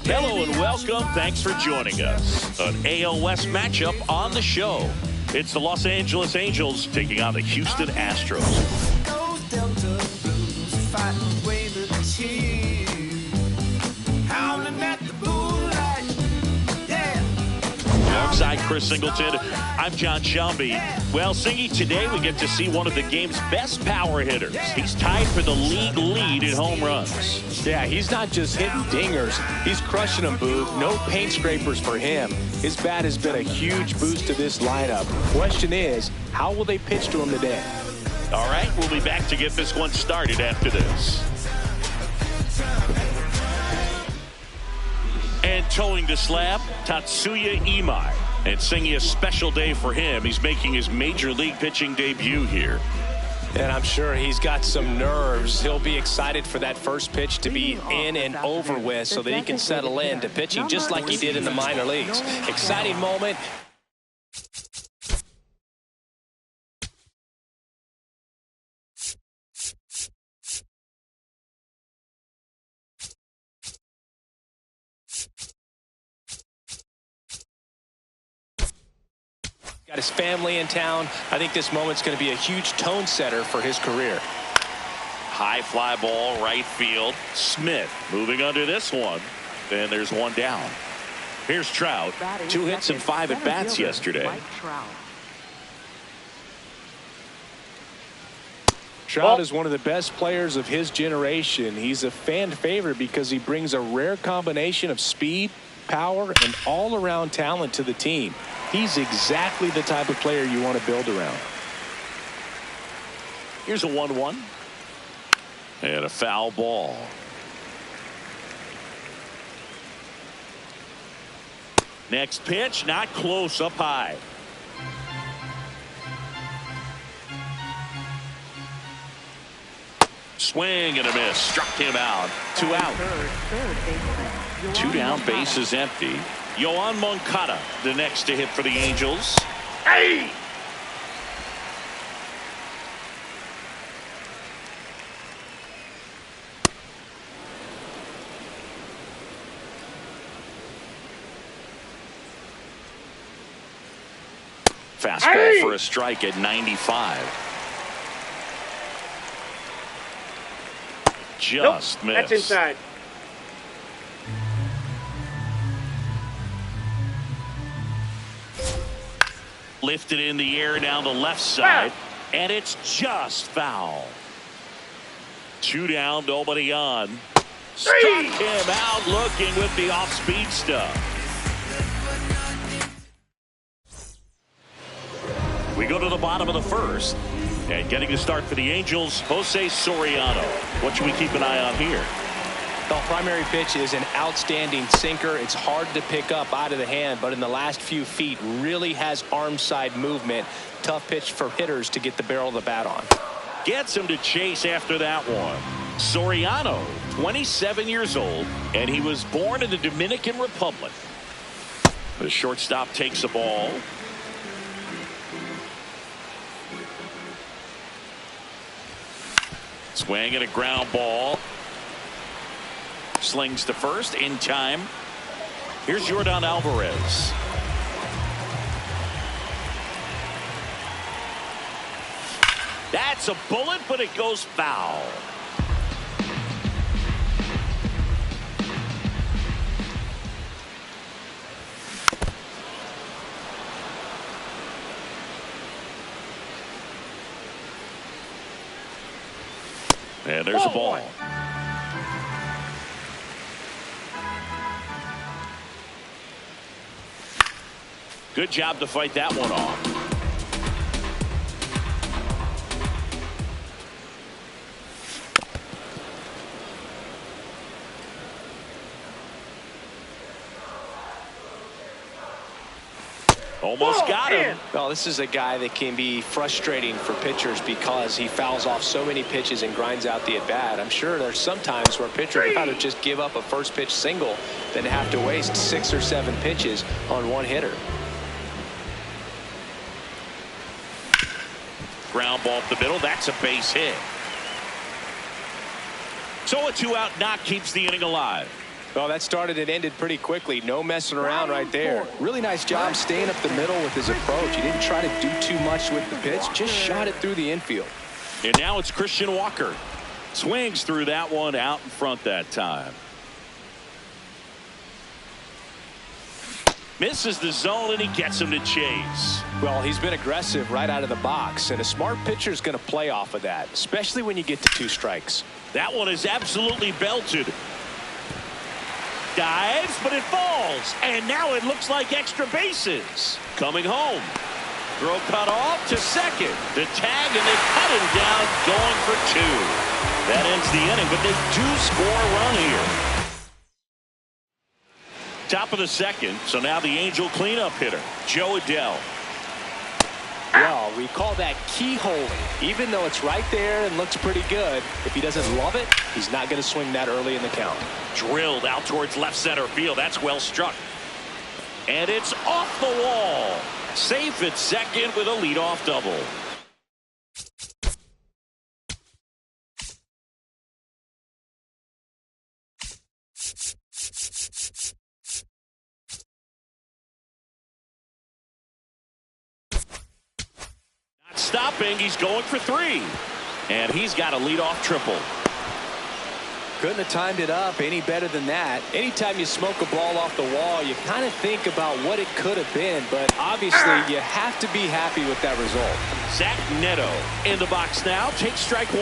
Hello and welcome. Thanks for joining us. An AL West matchup on the show. It's the Los Angeles Angels taking on the Houston Astros. Alongside Chris Singleton, I'm John Shelby. Well, Singy, today we get to see one of the game's best power hitters. He's tied for the league lead in home runs. Yeah, he's not just hitting dingers. He's crushing them, Boog. No paint scrapers for him. His bat has been a huge boost to this lineup. Question is, how will they pitch to him today? All right, we'll be back to get this one started after this. And towing the slab, Tatsuya Imai. And Singy, a special day for him. He's making his major league pitching debut here. And I'm sure he's got some nerves. He'll be excited for that first pitch to be in and over with so that he can settle in to pitching just like he did in the minor leagues. Exciting moment. Got his family in town. I think this moment's going to be a huge tone setter for his career. High fly ball, right field. Smith moving under this one. And there's one down. Here's Trout. 2 hits and 5 at-bats yesterday. Trout is one of the best players of his generation. He's a fan favorite because he brings a rare combination of speed, power, and all-around talent to the team. He's exactly the type of player you want to build around. Here's a 1-1. And a foul ball. Next pitch, not close, up high. Swing and a miss. Struck him out. 2 out. 2 down, base is empty. Yoan Moncada, the next to hit for the Angels. Hey! Fastball for a strike at 95. Just missed. That's inside. Lifted in the air down the left side, and it's just foul. 2 down, nobody on. Struck him out looking with the off-speed stuff. We go to the bottom of the first, and getting the start for the Angels, Jose Soriano. What should we keep an eye on here? The primary pitch is an outstanding sinker. It's hard to pick up out of the hand, but in the last few feet really has arm side movement. Tough pitch for hitters to get the barrel of the bat on. Gets him to chase after that one. Soriano, 27 years old, and he was born in the Dominican Republic. The shortstop takes the ball. Swing and a ground ball. Slings to first in time. Here's Jordan Alvarez. That's a bullet, but it goes foul. And there's a ball. Good job to fight that one off. Almost got him. Well, this is a guy that can be frustrating for pitchers because he fouls off so many pitches and grinds out the at-bat. I'm sure there's some times where a pitcher would rather just give up a first pitch single than have to waste 6 or 7 pitches on one hitter. Ground ball up the middle. That's a base hit. So a 2-out knock keeps the inning alive. Well, that started and ended pretty quickly. No messing around right there. Really nice job staying up the middle with his approach. He didn't try to do too much with the pitch, just shot it through the infield. And now it's Christian Walker. Swings through that one out in front that time. Misses the zone, and he gets him to chase. Well, he's been aggressive right out of the box, and a smart pitcher is going to play off of that, especially when you get to 2 strikes. That one is absolutely belted. Dives, but it falls, and now it looks like extra bases. Coming home. Throw cut off to second. The tag, and they cut him down, going for 2. That ends the inning, but they do score a run here. Top of the second, so now the Angel cleanup hitter, Joe Adell. Well, we call that keyholing. Even though it's right there and looks pretty good, if he doesn't love it, he's not going to swing that early in the count. Drilled out towards left center field. That's well struck. And it's off the wall. Safe at second with a leadoff double. Stopping, he's going for 3, and he's got a leadoff triple. Couldn't have timed it up any better than that. Anytime you smoke a ball off the wall, you kind of think about what it could have been, but obviously you have to be happy with that result. Zach Neto in the box now, takes strike 1.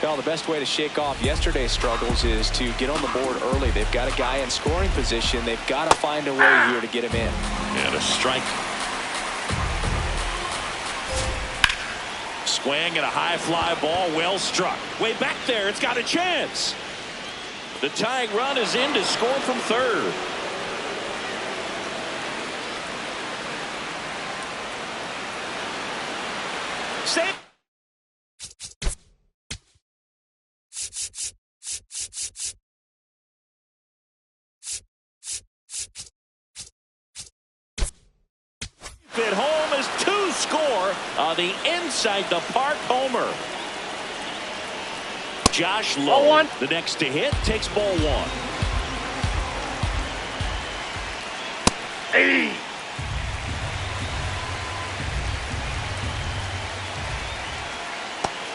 Well, the best way to shake off yesterday's struggles is to get on the board early. They've got a guy in scoring position. They've got to find a way here to get him in. And a strike. Swing and a high fly ball, well struck. Way back there, it's got a chance. The tying run is in to score from third. Save. At home is 2 score on the inside the park homer. Josh Lowe, the next to hit, takes ball 1. Hey.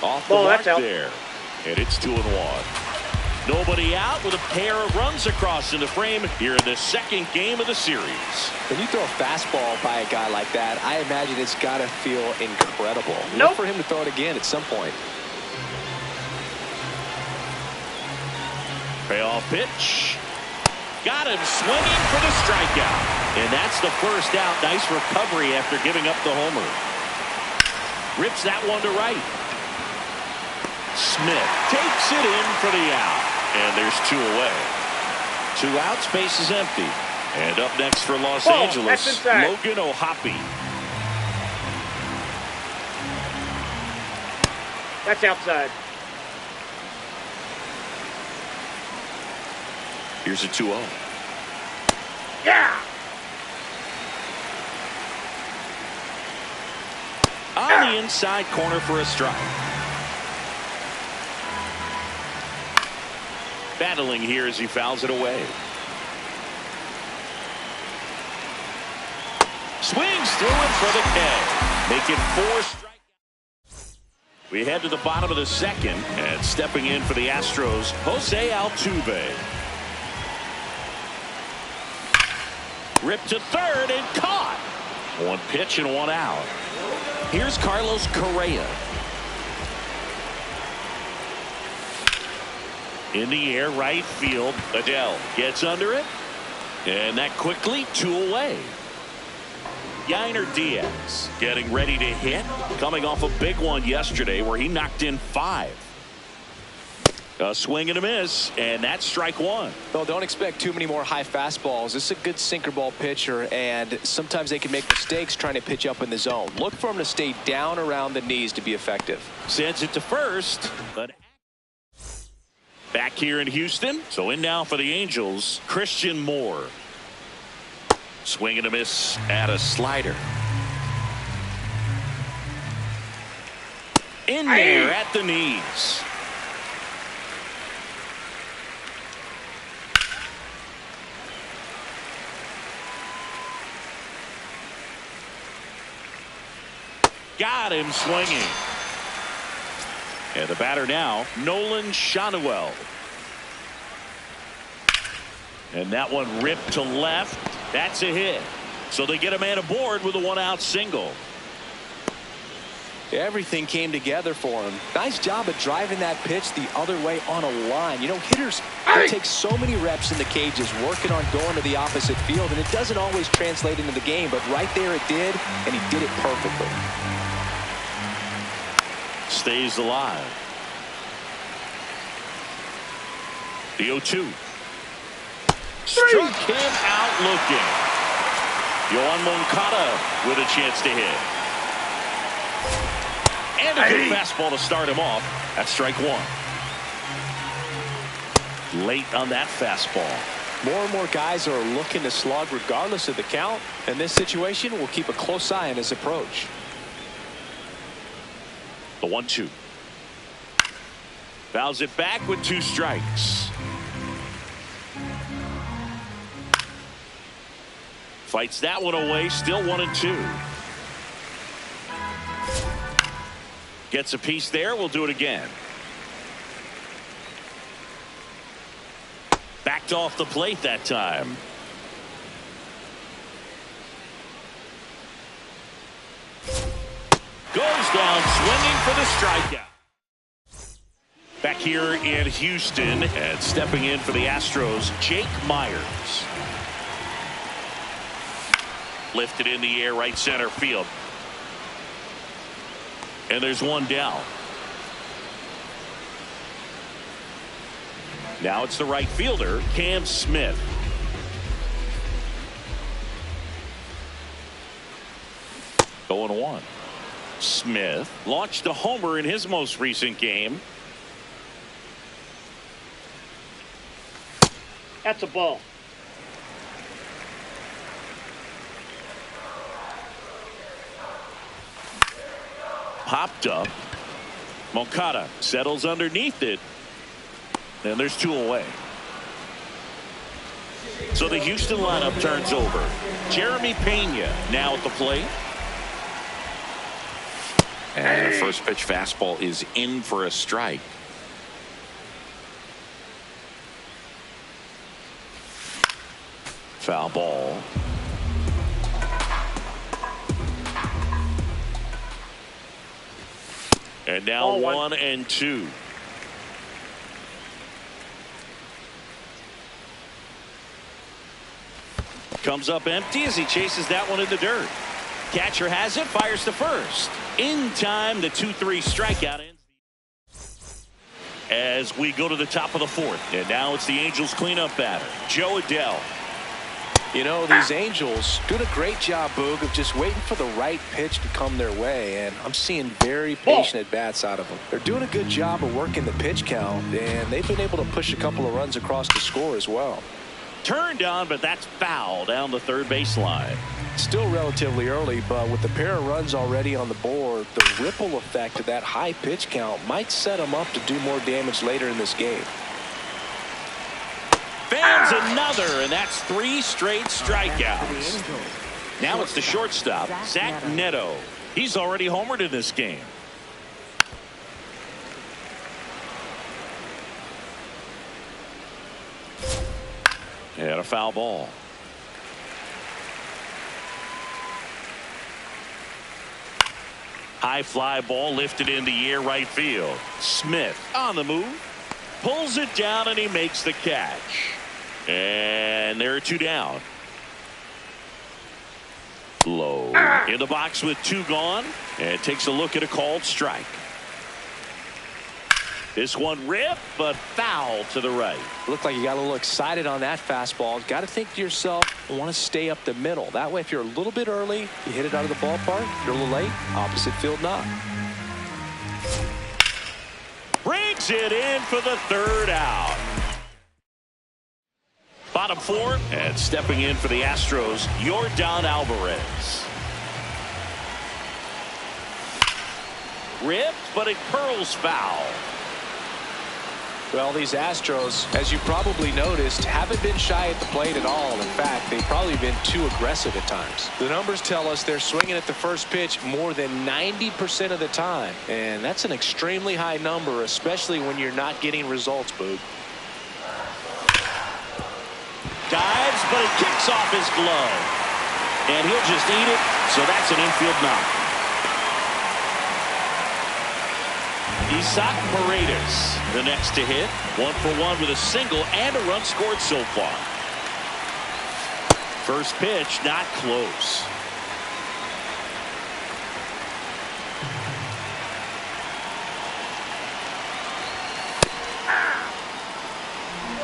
Off the mark there, and it's 2-1. Nobody out with a pair of runs across in the frame here in the second game of the series. When you throw a fastball by a guy like that, I imagine it's got to feel incredible. Look for him to throw it again at some point. Payoff pitch. Got him swinging for the strikeout. And that's the first out. Nice recovery after giving up the homer. Rips that one to right. Smith takes it in for the out. And there's 2 away. 2 outs, base is empty. And up next for Los Angeles, Logan O'Hoppe. That's outside. Here's a 2-0. Yeah! On the inside corner for a strike. Battling here as he fouls it away. Swings through it for the K. Make it 4 strikeouts. We head to the bottom of the second, and stepping in for the Astros, Jose Altuve. Ripped to third and caught. 1 pitch and 1 out. Here's Carlos Correa. In the air, right field. Adell gets under it. And that quickly 2 away. Yainer Diaz getting ready to hit. Coming off a big one yesterday where he knocked in 5. A swing and a miss, and that's strike 1. Well, don't expect too many more high fastballs. This is a good sinker ball pitcher, and sometimes they can make mistakes trying to pitch up in the zone. Look for him to stay down around the knees to be effective. Sends it to first, but back here in Houston. So in now for the Angels, Christian Moore. Swing and a miss at a slider. In there at the knees. Got him swinging. And the batter now, Nolan Schanuel. And that one ripped to left. That's a hit. So they get a man aboard with a one-out single. Everything came together for him. Nice job of driving that pitch the other way on a line. You know, hitters take so many reps in the cages working on going to the opposite field, and it doesn't always translate into the game, but right there it did, and he did it perfectly. Stays alive. The 0-2. Struck him out looking. Yoan Moncada with a chance to hit. And a good fastball to start him off. That's strike one. Late on that fastball. More and more guys are looking to slug regardless of the count. In this situation, we'll keep a close eye on his approach. The 1-2. Fouls it back with 2 strikes. Fights that one away. Still 1-2. Gets a piece there. We'll do it again. Backed off the plate that time. Goes down swinging for the strikeout. Back here in Houston, and stepping in for the Astros, Jake Myers. Lifted in the air, right center field. And there's one down. Now it's the right fielder, Cam Smith. Going 1. Smith launched a homer in his most recent game. That's a ball. Popped up. Moncada settles underneath it. And there's 2 away. So the Houston lineup turns over. Jeremy Pena now at the plate. And the first pitch fastball is in for a strike. Foul ball. And now 1-2. Comes up empty as he chases that one in the dirt. Catcher has it, fires to first. In time, the 2-3 strikeout ends. As we go to the top of the 4th. And now it's the Angels cleanup batter, Joe Adell. You know, these Angels doing a great job, Boog, of just waiting for the right pitch to come their way, and I'm seeing very patient at-bats out of them. They're doing a good job of working the pitch count, and they've been able to push a couple of runs across the score as well. Turned on, but that's foul down the third baseline. Still relatively early, but with the pair of runs already on the board, the ripple effect of that high pitch count might set them up to do more damage later in this game. Fans another, and that's 3 straight strikeouts. Now it's the shortstop, Zach Neto. He's already homered in this game. And a foul ball. High fly ball lifted in the air, right field. Smith on the move. Pulls it down, and he makes the catch. And there are 2 down. Low in the box with 2 gone, and takes a look at a called strike. This one ripped, but foul to the right. Looked like you got a little excited on that fastball. Got to think to yourself, I want to stay up the middle. That way, if you're a little bit early, you hit it out of the ballpark. If you're a little late, opposite field knock. Brings it in for the 3rd out. Bottom 4, and stepping in for the Astros, Yordan Alvarez. Ripped, but it curls foul. Well, these Astros, as you probably noticed, haven't been shy at the plate at all. In fact, they've probably been too aggressive at times. The numbers tell us they're swinging at the first pitch more than 90% of the time. And that's an extremely high number, especially when you're not getting results, Boog. Dives, but it kicks off his glove. And he'll just eat it, so that's an infield knock. Isaac Paredes, the next to hit. 1 for 1 with a single and a run scored so far. First pitch, not close.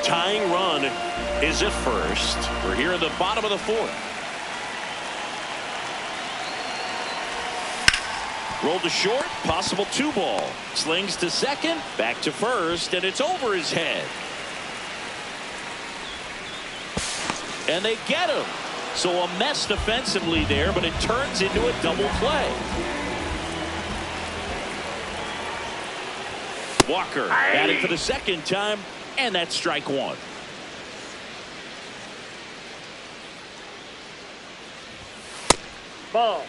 Tying run is at first. We're here in the bottom of the 4th. Rolled to short, possible 2-ball. Slings to second, back to first, and it's over his head. And they get him. So a mess defensively there, but it turns into a double play. Walker batting for the second time, and that's strike 1. Ball.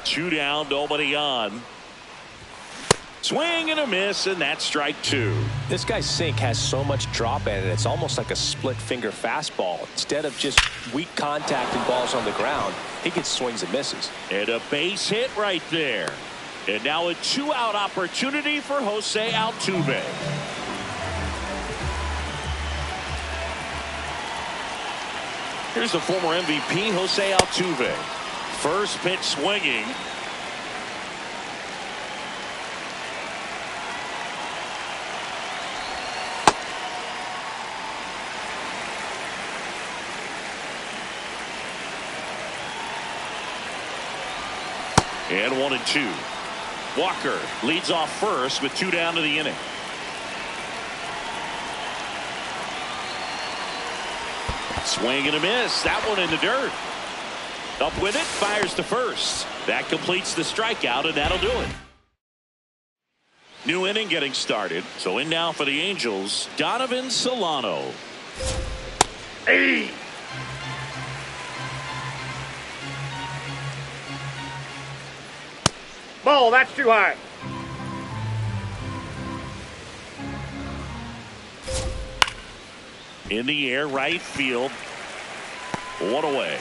2 down, nobody on. Swing and a miss, and that's strike 2. This guy's sink has so much drop in it, it's almost like a split finger fastball. Instead of just weak contact and balls on the ground, he gets swings and misses. And a base hit right there. And now a 2-out opportunity for Jose Altuve. Here's the former MVP, Jose Altuve. First pitch swinging. And 1-2. Walker leads off first with 2 down to the inning. Swing and a miss. That one in the dirt. Up with it, fires to first. That completes the strikeout, and that'll do it. New inning getting started. So in now for the Angels, Donovan Solano. Hey. Ball, that's too high. In the air, right field. 1 away.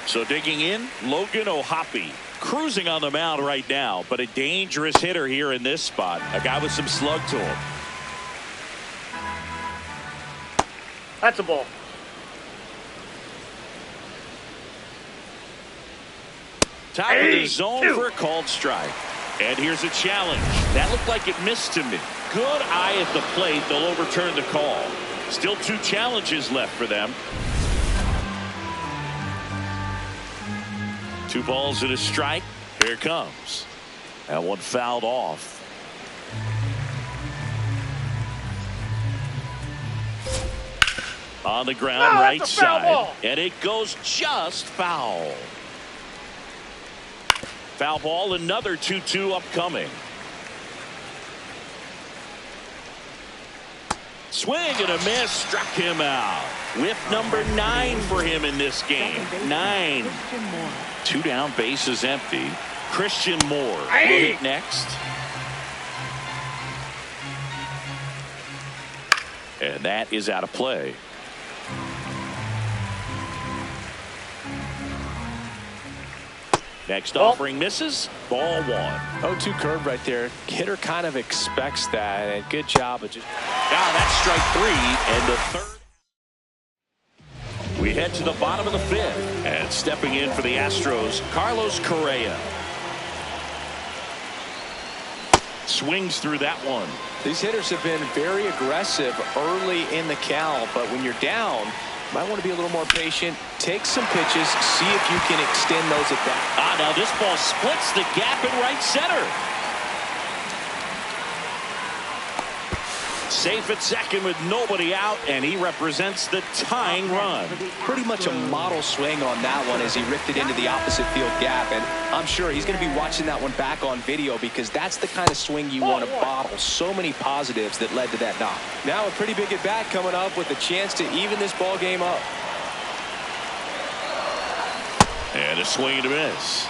So digging in, Logan O'Hoppe. Cruising on the mound right now, but a dangerous hitter here in this spot. A guy with some slug to him. That's a ball. Top of the zone for a called strike. And here's a challenge. That looked like it missed to me. Good eye at the plate. They'll overturn the call. Still 2 challenges left for them. 2 balls and a strike. Here it comes. That one fouled off. On the ground, right side. Ball. And it goes just foul. Foul ball, another 2-2 upcoming. Swing and a miss, struck him out. Whiff number 9 for him in this game. 9. 2 down, bases empty. Christian Moore will hit next. And that is out of play. Next offering misses. Ball 1. 0-2 curve right there. Hitter kind of expects that, and good job of just. That's strike 3 and the 3rd. We head to the bottom of the 5th, and stepping in for the Astros, Carlos Correa. Swings through that one. These hitters have been very aggressive early in the count, but when you're down, you might want to be a little more patient. Take some pitches, see if you can extend those at bat. Now this ball splits the gap in right center. Safe at second with nobody out, and he represents the tying run. Pretty much a model swing on that one as he ripped it into the opposite field gap, and I'm sure he's going to be watching that one back on video because that's the kind of swing you want to bottle. So many positives that led to that knock. Now a pretty big at bat coming up with a chance to even this ball game up. And a swing and a miss.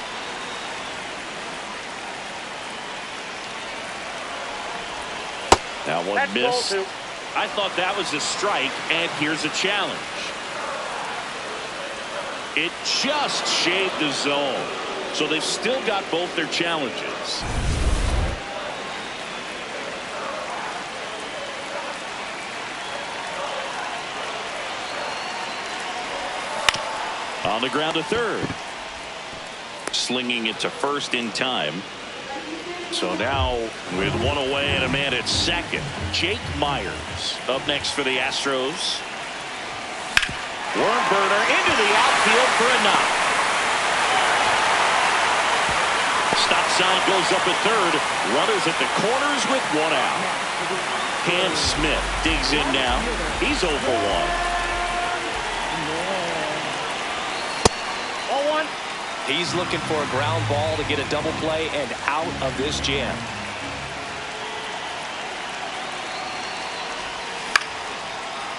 Now one miss. I thought that was a strike, and here's a challenge. It just shaved the zone, so they've still got both their challenges. On the ground to third. Slinging it to first in time. So now with one away and a man at second, Jake Myers up next for the Astros. Worm burner into the outfield for a knock. Stop sign goes up at third. Runners at the corners with one out. Cam Smith digs in now. He's 0 for 1. He's looking for a ground ball to get a double play and out of this jam.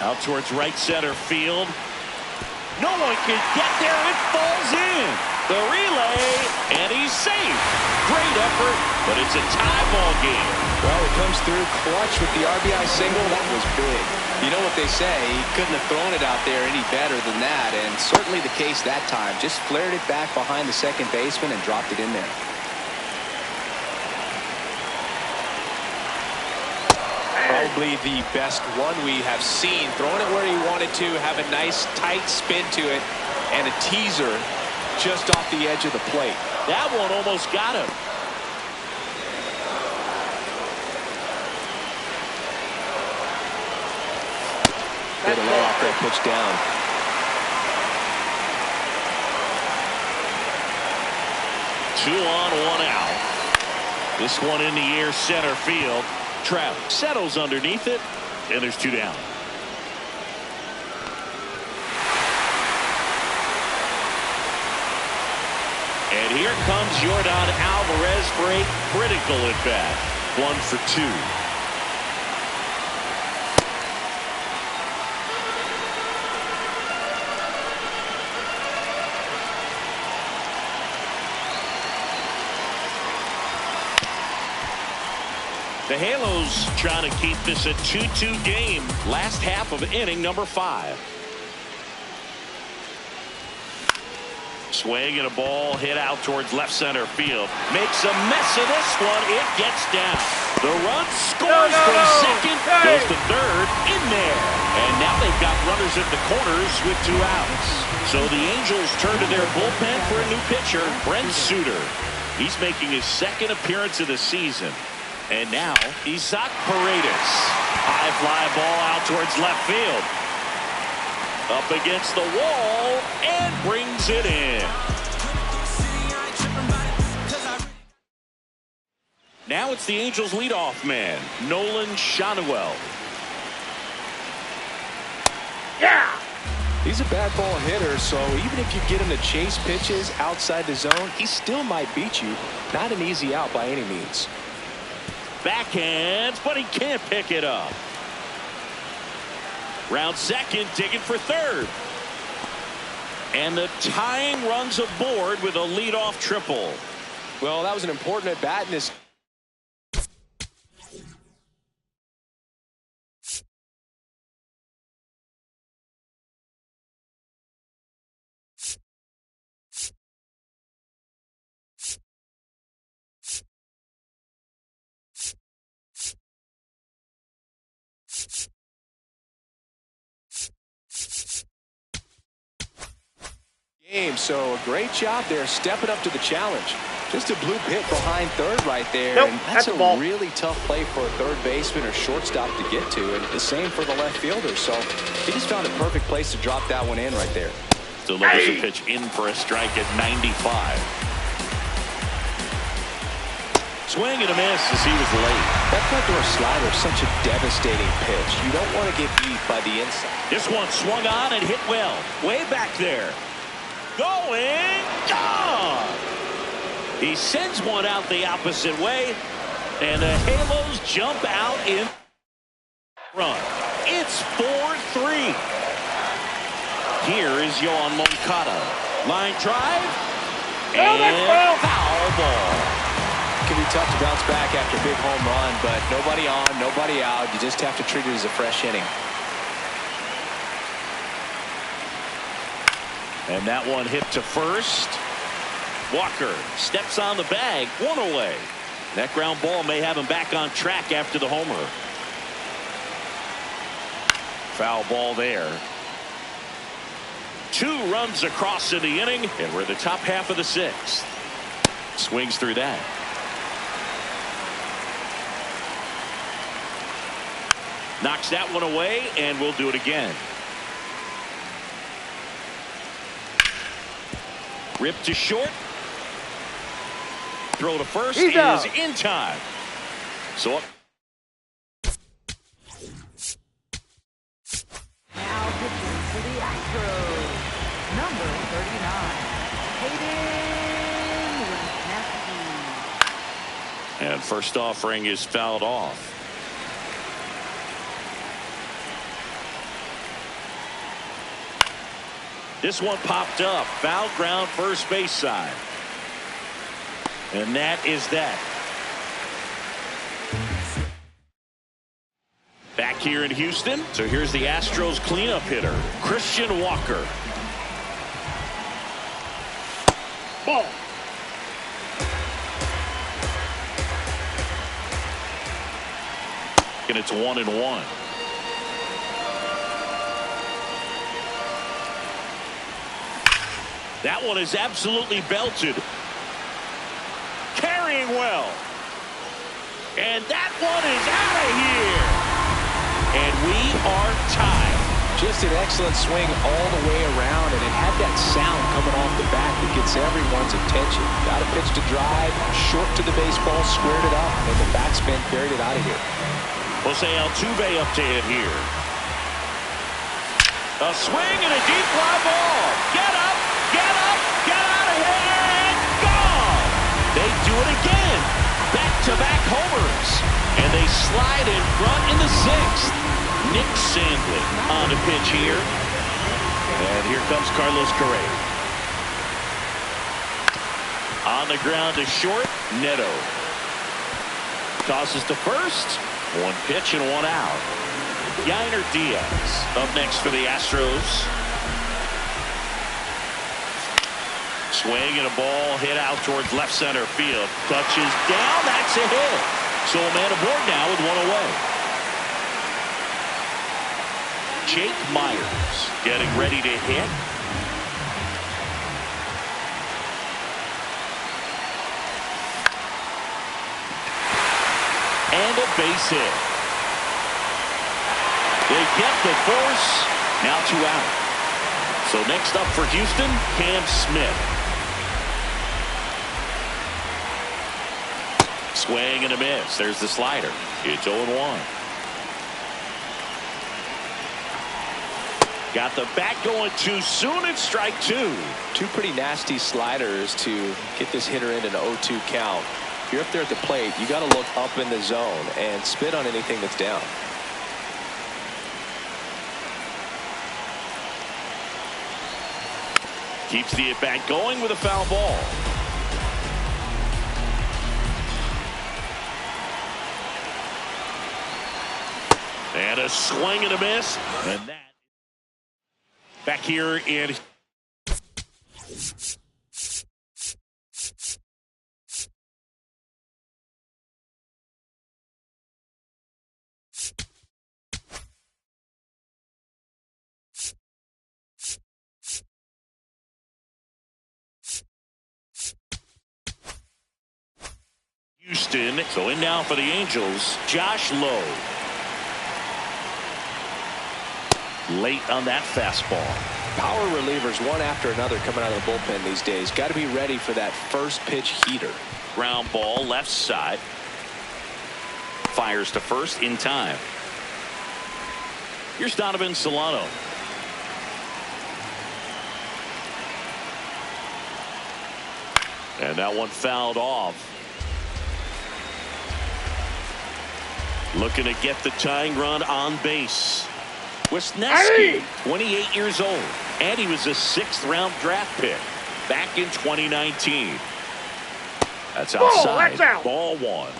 Out towards right center field. No one can get there. It falls in. The relay, and he's safe. Great effort, but it's a tie ball game. Well, it comes through clutch with the RBI single. That was big. You know what they say, he couldn't have thrown it out there any better than that, and certainly the case that time. Just flared it back behind the second baseman and dropped it in there. Probably the best one we have seen. Throwing it where he wanted to, have a nice tight spin to it, and a teaser just off the edge of the plate. That one almost got him. Get a low off that pitch down. Two on, one out. This one in the air, center field. Trout settles underneath it, and there's two down. And here comes Yordan Alvarez for a critical at bat. 1 for 2. The Halos trying to keep this a 2-2 game. Last half of inning number 5. Swing and a ball hit out towards left center field. Makes a mess of this one. It gets down. The run scores from second. Goes to third. In there. And now they've got runners at the corners with 2 outs. So the Angels turn to their bullpen for a new pitcher, Brent Suter. He's making his second appearance of the season. And now, Isaac Paredes. High fly ball out towards left field. Up against the wall and brings it in. Now it's the Angels leadoff man, Nolan Schanuel. Yeah! He's a bad ball hitter, so even if you get him to chase pitches outside the zone, he still might beat you. Not an easy out by any means. Backhands, but he can't pick it up. Round second, digging for third. And the tying runs aboard with a leadoff triple. Well, that was an important at bat in this. So a great job there stepping up to the challenge. Just a blue pit behind third right there. Nope, and that's a ball. really tough play for a third baseman or shortstop to get to, and the same for the left fielder. So he just found a perfect place to drop that one in right there. Delivers a pitch in for a strike at 95. Swing and a miss as he was late. That front door slider is such a devastating pitch. You don't want to get beat by the inside. This one swung on and hit well. Way back there. Going. Gone. He sends one out the opposite way. And the Halos jump out in front. It's 4-3. Here is Yohan Moncada. Line drive. And foul ball. It can be tough to bounce back after a big home run, but nobody on, nobody out. You just have to treat it as a fresh inning. And that one hit to first. Walker steps on the bag. One away. That ground ball may have him back on track after the homer. Foul ball there. 2 runs across in the inning, and we're in the top half of the 6th. Swings through that. Knocks that one away, and we'll do it again. Rip to short. Throw to first is in time. So up. Now pitching for the Astros, number 39, Hayden Wesneski. And first offering is fouled off. This one popped up. Foul ground first base side. And that is that. Back here in Houston. So here's the Astros cleanup hitter, Christian Walker. Ball. And it's 1-1. That one is absolutely belted. Carrying well. And that one is out of here. And we are tied. Just an excellent swing all the way around, and it had that sound coming off the bat that gets everyone's attention. Got a pitch to drive, short to the baseball, squared it up, and the batsman carried it out of here. Jose Altuve up to hit here. A swing and a deep fly ball. Get up, get up, get out of here, and gone. They do it again. Back-to-back homers. And they slide in front in the 6th. Nick Sandlin on the pitch here. And here comes Carlos Correa. On the ground to short, Neto. Tosses to first. 1 pitch and 1 out. Yainer Diaz up next for the Astros. Swing and a ball hit out towards left center field. Touches down. That's a hit. So a man aboard now with 1 away. Jake Myers getting ready to hit. And a base hit. They get the force. Now 2 out. So next up for Houston, Cam Smith. Swing and a miss. There's the slider. It's 0-1. Got the bat going too soon and strike 2. 2 pretty nasty sliders to get this hitter in an 0-2 count. If you're up there at the plate, you got to look up in the zone and spit on anything that's down. Keeps the at-bat going with a foul ball. And a swing and a miss. And that back here in Houston. So in now for the Angels, Josh Lowe. Late on that fastball. Power relievers one after another coming out of the bullpen these days. Got to be ready for that first pitch heater. Ground ball left side. fires to first in time. Here's Donovan Solano. And that one fouled off. Looking to get the tying run on base. Wisniewski, 28 years old, and he was a 6th-round draft pick back in 2019. That's outside. That's out. Ball 1.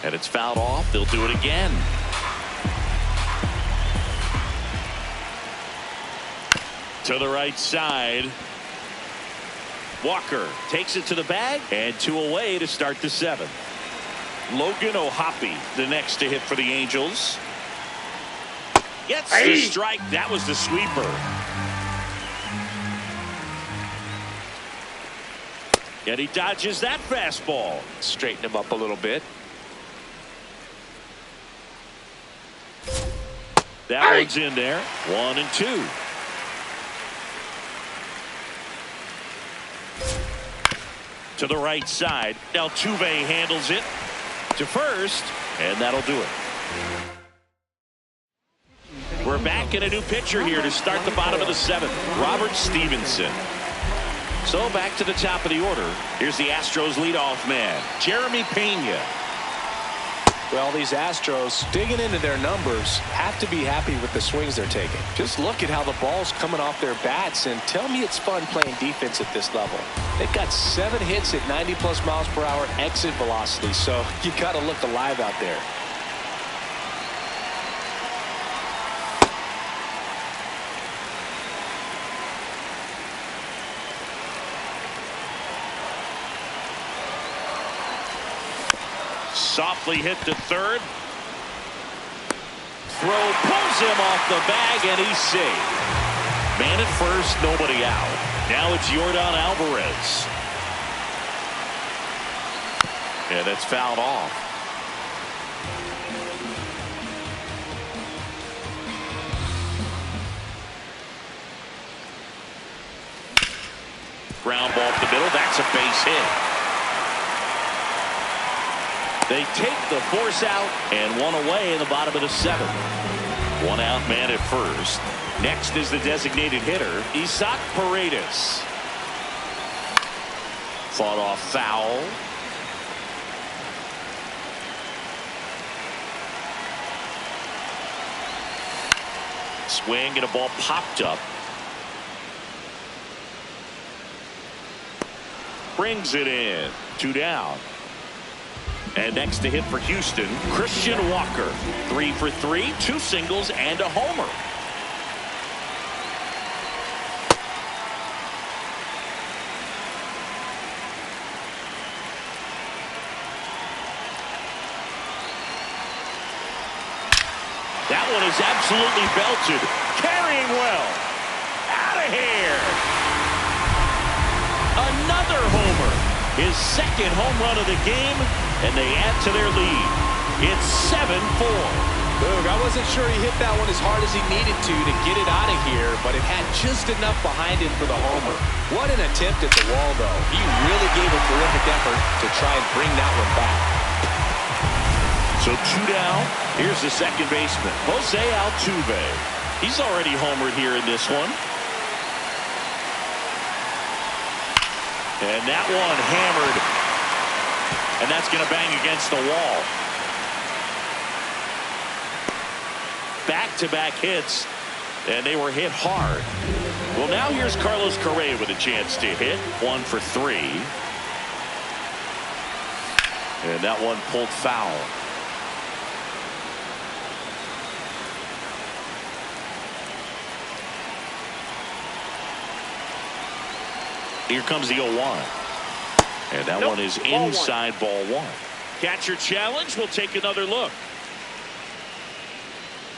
And it's fouled off. They'll do it again. To the right side. Walker takes it to the bag, and 2 away to start the 7th. Logan O'Hoppe, the next to hit for the Angels. Gets the strike. That was the sweeper. And he dodges that fastball. Straighten him up a little bit. That one's in there. 1 and 2. To the right side. Altuve handles it to first, and that'll do it. We're back in a new pitcher here to start the bottom of the 7th. Robert Stevenson. So back to the top of the order. Here's the Astros leadoff man, Jeremy Pena. Well, these Astros, digging into their numbers, have to be happy with the swings they're taking. Just look at how the ball's coming off their bats, and tell me it's fun playing defense at this level. They've got 7 hits at 90+ miles per hour exit velocity, so you got to look alive out there. Softly hit to third. Throw pulls him off the bag, and he's safe. Man at first, nobody out. Now it's Yordan Alvarez. And that's fouled off. Ground ball up the middle. That's a base hit. They take the force out, and 1 away in the bottom of the 7th. 1 out, man at first. Next is the designated hitter, Isaac Paredes. Fought off foul. Swing, and a ball popped up. Brings it in. 2 down. And next to hit for Houston, Christian Walker. 3 for 3, 2 singles and a homer. That one is absolutely belted. Carrying well. Out of here. Another homer. His 2nd home run of the game. And they add to their lead. It's 7-4. Boog, I wasn't sure he hit that one as hard as he needed to get it out of here, but it had just enough behind him for the homer. What an attempt at the wall, though. He really gave a terrific effort to try and bring that one back. So 2 down. Here's the second baseman, Jose Altuve. He's already homered here in this one. And that one hammered. And that's going to bang against the wall. Back-to-back hits, and they were hit hard. Well, now here's Carlos Correa with a chance to hit. 1 for 3. And that one pulled foul. Here comes the 0-1. And that one is inside ball 1. Catcher challenge. We'll take another look.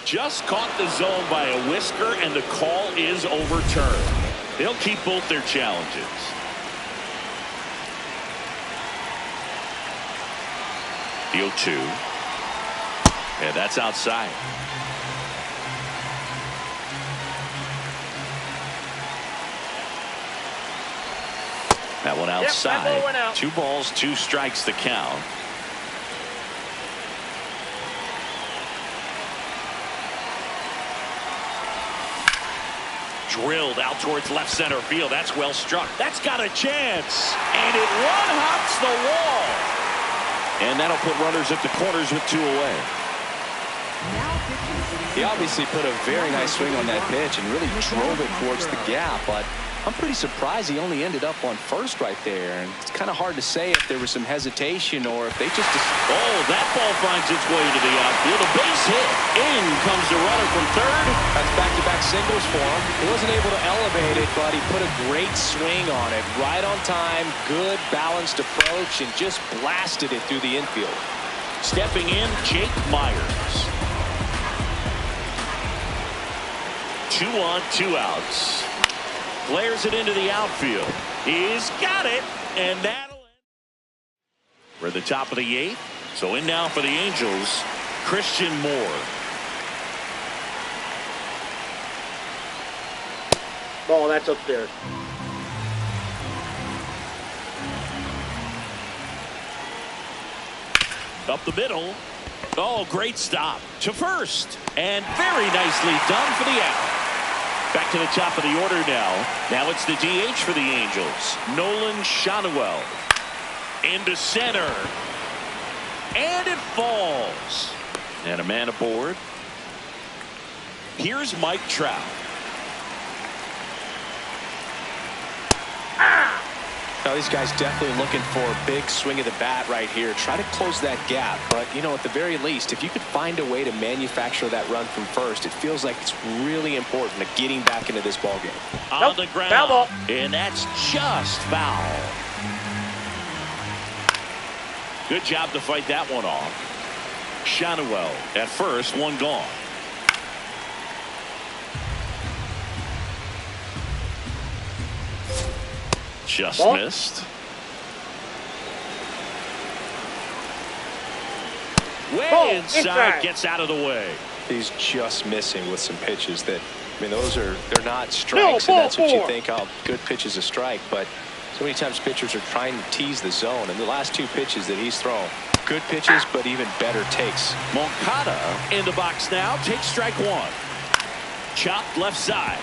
Just caught the zone by a whisker, and the call is overturned. They'll keep both their challenges. The 0-2. And that's outside. That one Yep, outside. that ball went out. 2 balls, 2 strikes to count. Drilled out towards left center field. That's well struck. That's got a chance. And it one-hops the wall. And that'll put runners at the corners with 2 away. Now pitching for the He obviously put a very nice swing on that pitch and really drove it towards the gap, but I'm pretty surprised he only ended up on first right there. And it's kind of hard to say if there was some hesitation or if they just... Oh, that ball finds its way to the outfield. A base hit. In comes the runner from third. That's back-to-back singles for him. He wasn't able to elevate it, but he put a great swing on it. Right on time, good balanced approach, and just blasted it through the infield. Stepping in, Jake Myers. 2 on, 2 outs. Flares it into the outfield. He's got it, and that'll end. We're at the top of the 8th. So in now for the Angels, Christian Moore. Ball, that's upstairs. Up the middle. Oh, great stop to first. And very nicely done for the out. Back to the top of the order now. Now it's the DH for the Angels. Nolan Shanuel. Into center. And it falls. And a man aboard. Here's Mike Trout. Now, these guys definitely looking for a big swing of the bat right here. Try to close that gap. But, you know, at the very least, if you could find a way to manufacture that run from first, it feels like it's really important to getting back into this ballgame. On the ground. Foul ball. And that's just foul. Good job to fight that one off. Shanuel at first, 1 gone. Just Ball. missed. Way Ball, inside, gets out of the way. He's just missing with some pitches that, I mean, they're not strikes, and that's what you think, oh, good pitch is a strike. But so many times pitchers are trying to tease the zone, and the last 2 pitches that he's thrown, good pitches, but even better takes. Moncada in the box now. Takes strike 1. Chopped left side.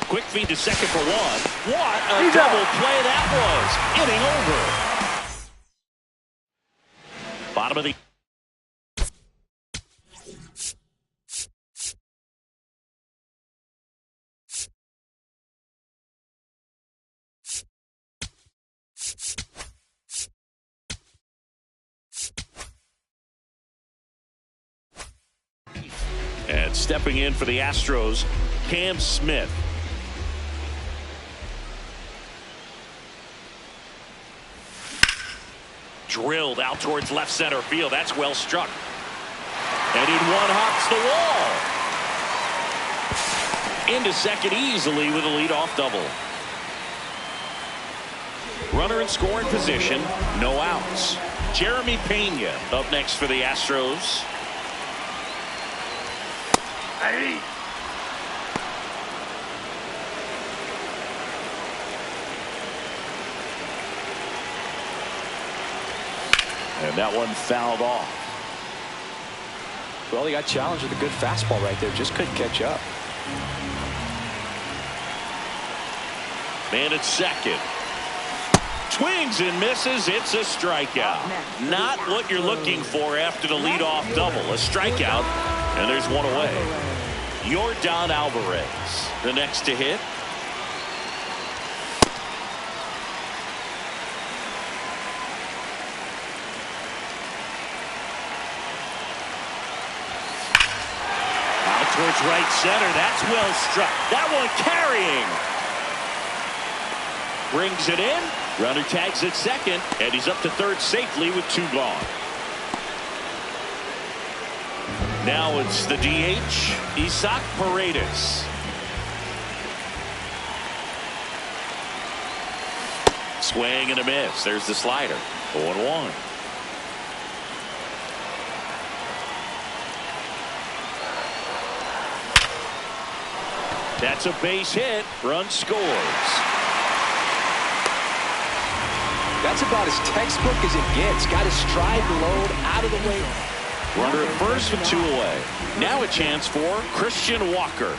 Quick feed to second for 1. What a He's double out. play that was. Inning over. Bottom of the... And stepping in for the Astros, Cam Smith. Drilled out towards left center field. That's well struck. And it one-hops the wall. Into second easily with a leadoff double. Runner in scoring position. No outs. Jeremy Pena up next for the Astros. Hey. And that one fouled off. Well, he got challenged with a good fastball right there. Just couldn't catch up. Man at second. Swings and misses. It's a strikeout. Not what you're looking for after the leadoff double. A strikeout, and there's 1 away. Yordan Alvarez, the next to hit. Out towards right center. That's well struck. That one carrying. Brings it in. Runner tags at second, and he's up to third safely with 2 gone. Now it's the DH, Isaac Paredes. Swing and a miss. There's the slider. 0-1. That's a base hit. Run scores. That's about as textbook as it gets. Got his stride load out of the way. Runner at first with 2 away. Now a chance for Christian Walker.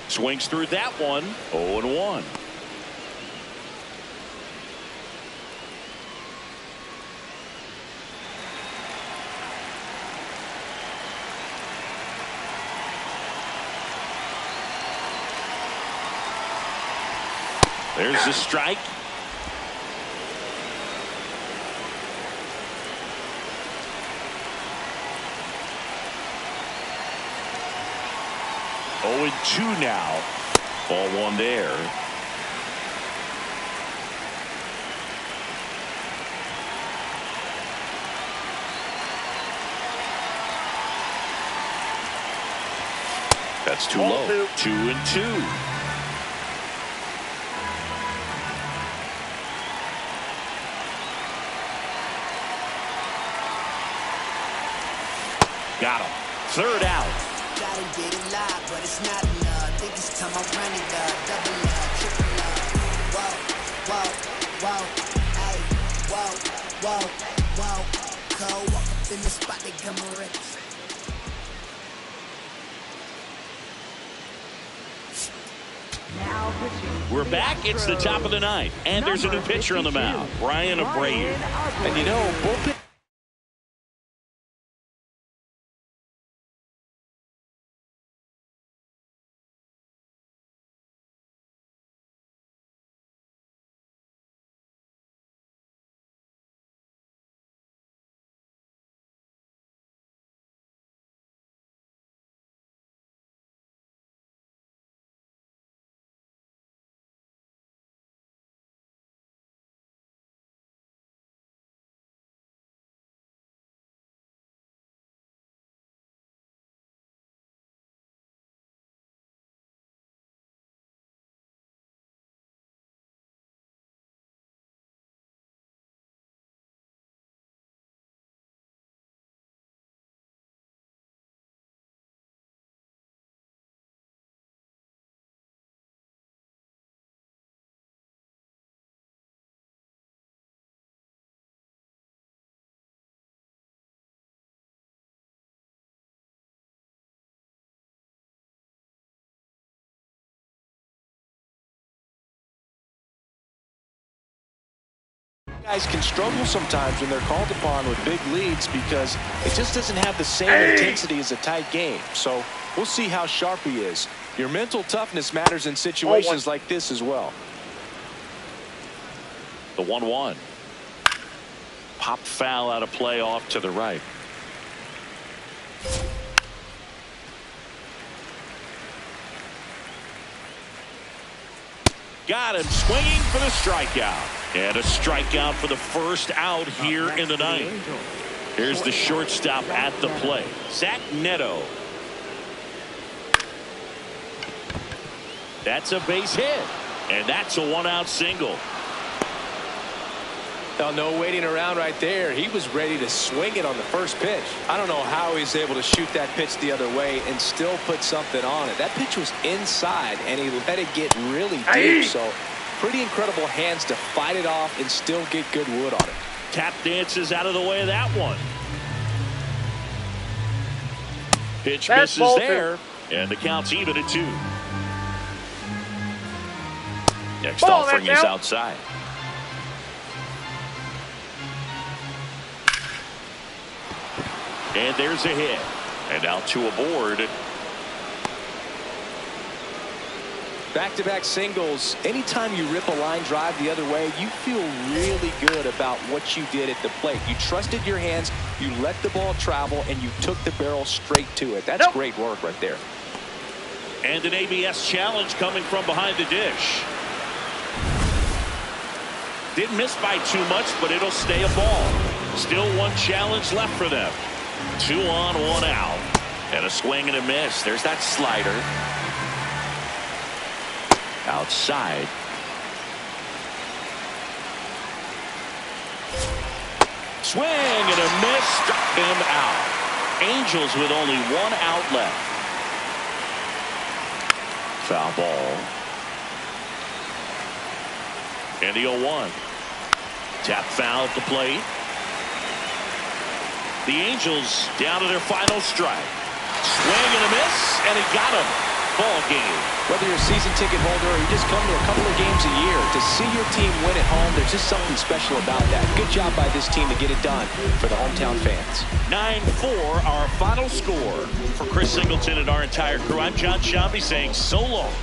Swings through that one. 0-1. There's the strike. Oh, and 2 now. Ball 1 there. That's too low. 2-2. Got him. 3rd out. Gotta get it live, but it's not enough. Think it's time I run it up. Double up, triple up. Whoa, whoa, whoa. Hey, whoa, whoa, whoa. Cold walk up in the spot, they come already. Now pitching. We're back. It's the top of the 9th. And there's a new pitcher on the mound. Brian Abreu. And you know, bullpen. Guys can struggle sometimes when they're called upon with big leads because it just doesn't have the same intensity as a tight game. So we'll see how sharp he is. Your mental toughness matters in situations like this as well. The 1-1. Pop foul out of play off to the right. Got him swinging for the strikeout. And a strikeout for the first out here in the 9th. Here's the shortstop at the plate, Zach Neto. That's a base hit. And that's a 1-out single. Now, no waiting around right there. He was ready to swing it on the first pitch. I don't know how he's able to shoot that pitch the other way and still put something on it. That pitch was inside, and he let it get really deep. So pretty incredible hands to fight it off and still get good wood on it. Tap dances out of the way of that one. Pitch misses there, and the count's even at 2. Next offering is outside. And there's a hit. And now 2 aboard. Back-to-back singles. Anytime you rip a line drive the other way, you feel really good about what you did at the plate. You trusted your hands, you let the ball travel, and you took the barrel straight to it. That's great work right there. And an ABS challenge coming from behind the dish. Didn't miss by too much, but it'll stay a ball. Still 1 challenge left for them. 2 on, 1 out. And a swing and a miss. There's that slider. Outside. Swing and a miss. Struck him out. Angels with only 1 out left. Foul ball. And the 0-1. Tap foul at the plate. The Angels down to their final strike. Swing and a miss, and he got him. Ball game. Whether you're a season ticket holder or you just come to a couple of games a year, to see your team win at home, there's just something special about that. Good job by this team to get it done for the hometown fans. 9-4, our final score. For Chris Singleton and our entire crew, I'm John Shambi saying so long.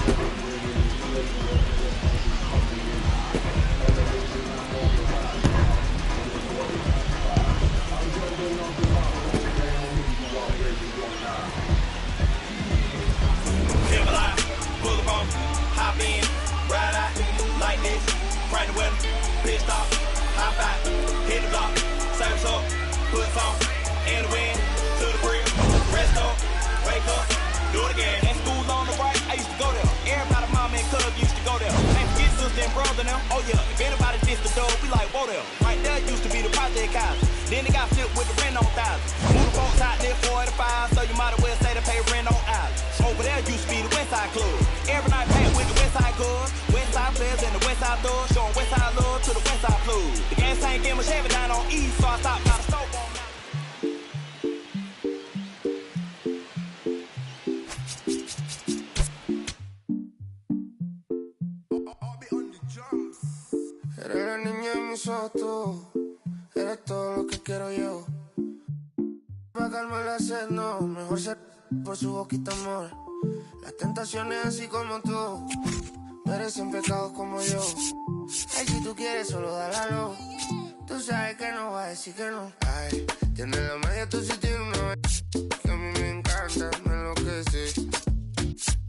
Oh yeah, if anybody dissed the dog, we like, whoa there. Right there used to be the project house. Then they got flipped with the rent on thousands. Move the folks out there 45, so you might as well say they pay rent on islands. Over there used to be the West Side Club. Every night packed with the West Side Club. West Side players and the West Side thugs, showing West Side love to the West Side Club. The gas tank in my Chevy down on East, so I stopped by the stove on night. Eres la niña de mis ojos, tú. Eres todo lo que quiero yo. Pa' calmar la sed, no. Mejor ser por su boquita, amor. Las tentaciones así como tú merecen pecados como yo. Ay, si tú quieres, solo dálalo. Tú sabes que no va a decir que no. Ay, tienes la magia, tú sí tienes una que a mí me encanta, me enloquece.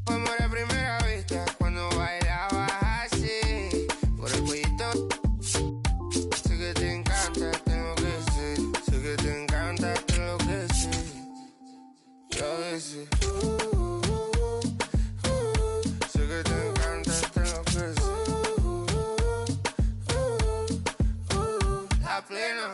Fue amor a primera vista cuando bailabas así. Por el cuellito. Sé que te encanta, tengo que ser. Sé que te encanta, tengo que ser. Y a veces sé que te encanta, tengo que ser. La plena.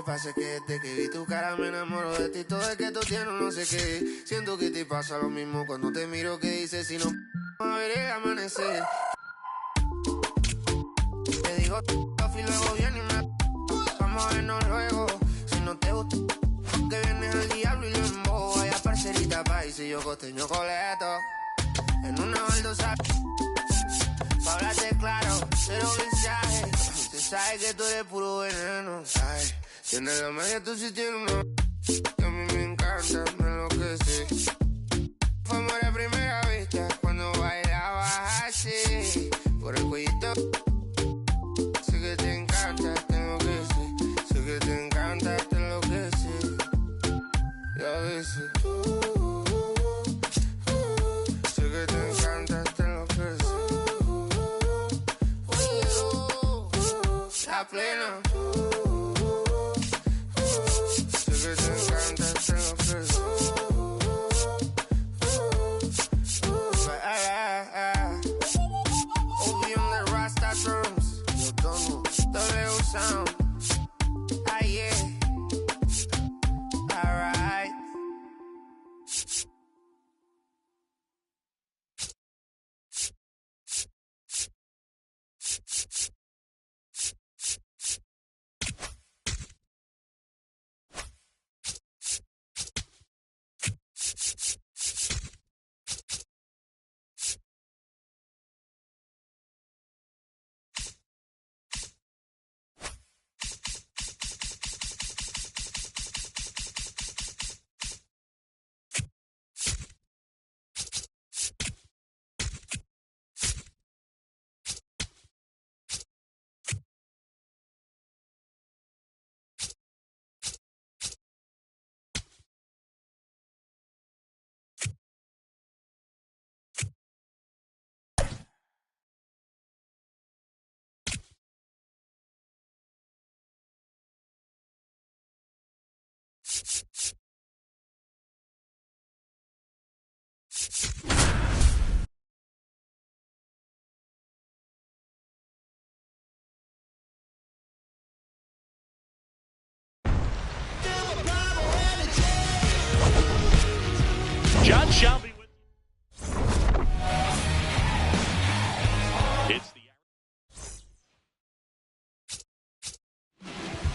Pasa que desde que vi tu cara me enamoro de ti. Todo es que tú tienes no sé qué. Siento que te pasa lo mismo cuando te miro. Que dices si no a ver el amanecer. Te digo y luego viene y me vamos a vernos luego. Si no te gusta que vienes al diablo y lo embobo. Vaya parcerita país y yo costeño coleto. En una baldosa pa' hablarte claro, cero mensaje. Tú sabes que tú eres puro veneno. Ay, tienes la magia, tú sí tienes una que a mí me encanta, me enloquece. Fue amor a primera vista cuando bailabas así. Por el cuellito. Sé que te encanta, tengo que ser. Sé que te encanta, te enloquece. Y a veces sé que te encanta, te enloquece. La plena.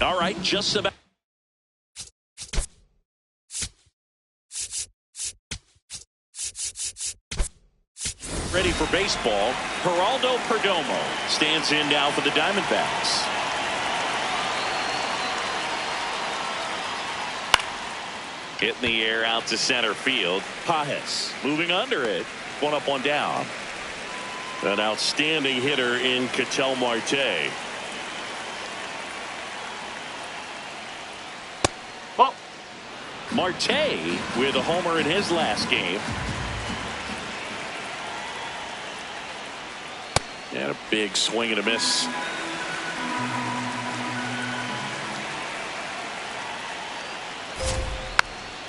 All right, just about. Ready for baseball. Geraldo Perdomo stands in now for the Diamondbacks. Hit in the air out to center field. Pajes moving under it. One up, one down. An outstanding hitter in Ketel Marte. Ball. Marte with a homer in his last game. And a big swing and a miss.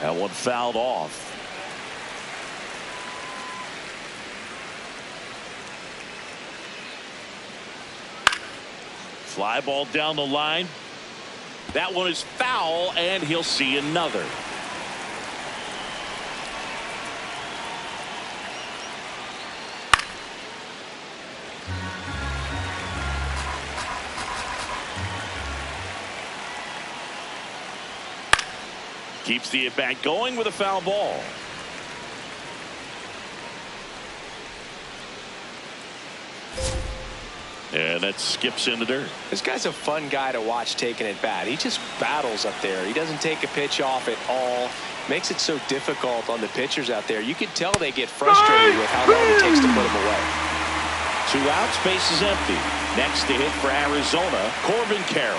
That one fouled off. Fly ball down the line. That one is foul, and he'll see another. Keeps the at-bat going with a foul ball. And that skips in the dirt. This guy's a fun guy to watch taking at bat. He just battles up there. He doesn't take a pitch off at all. Makes it so difficult on the pitchers out there. You can tell they get frustrated with how long it takes to put him away. 2 outs, base is empty. Next to hit for Arizona, Corbin Carroll.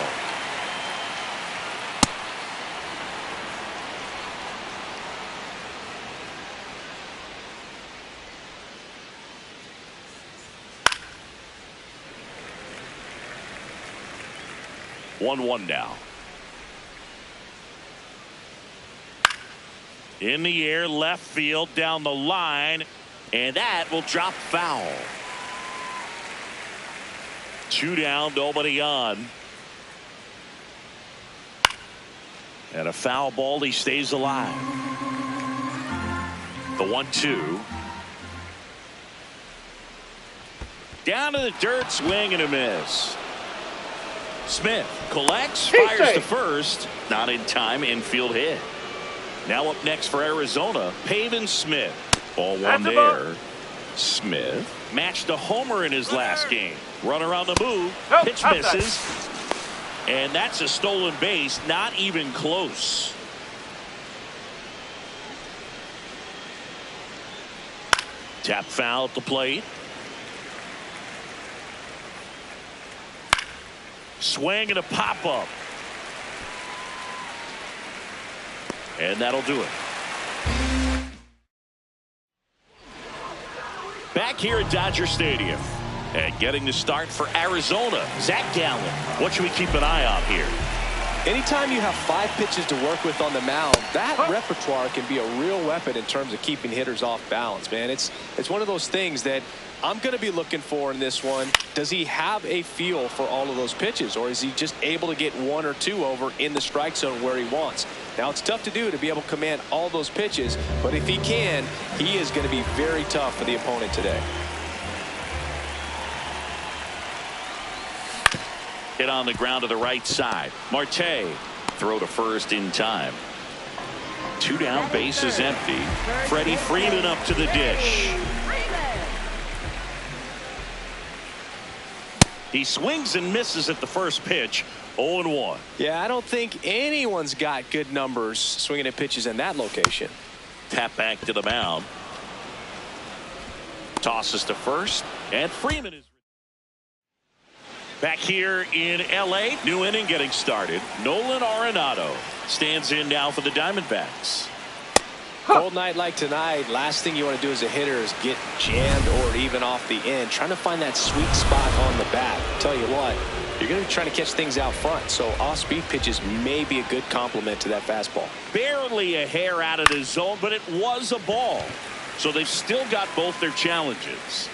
One now. In the air, left field, down the line, and that will drop foul. 2 down, nobody on. And a foul ball, he stays alive. The 1-2. Down to the dirt, swing and a miss. Smith collects, fires to first. Not in time, infield hit. Now up next for Arizona, Pavin Smith. Ball one there. Smith matched a homer in his last game. Runner on the move. Pitch misses. And that's a stolen base. Not even close. Tap foul at the plate. Swing and a pop-up. And that'll do it. Back here at Dodger Stadium. And getting the start for Arizona, Zach Gallen. What should we keep an eye on here? Anytime you have 5 pitches to work with on the mound, that repertoire can be a real weapon in terms of keeping hitters off balance, man. It's one of those things that I'm going to be looking for in this one. Does he have a feel for all of those pitches, or is he just able to get 1 or 2 over in the strike zone where he wants? Now, it's tough to do to be able to command all those pitches, but if he can, he is going to be very tough for the opponent today. Hit on the ground to the right side. Marte throw to first in time. 2 down, base is empty. Freddie Freeman up to the dish. He swings and misses at the first pitch. 0-1. Yeah, I don't think anyone's got good numbers swinging at pitches in that location. Tap back to the mound. Tosses to first, and Freeman is back here in L.A. New inning getting started. Nolan Arenado stands in now for the Diamondbacks. Cold night like tonight, last thing you want to do as a hitter is get jammed or even off the end. Trying to find that sweet spot on the bat. Tell you what, you're going to be trying to catch things out front, so off-speed pitches may be a good complement to that fastball. Barely a hair out of the zone, but it was a ball. So they've still got both their challenges.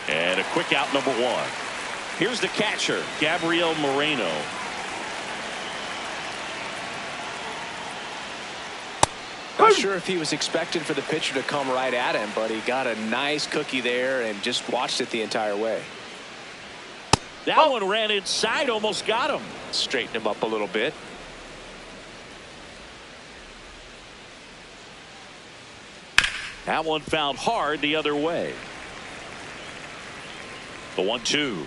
And a quick out, number 1. Here's the catcher, Gabriel Moreno. Not sure if he was expecting for the pitcher to come right at him, but he got a nice cookie there and just watched it the entire way. That one ran inside, almost got him. Straighten him up a little bit. That one fouled hard the other way. The 1-2.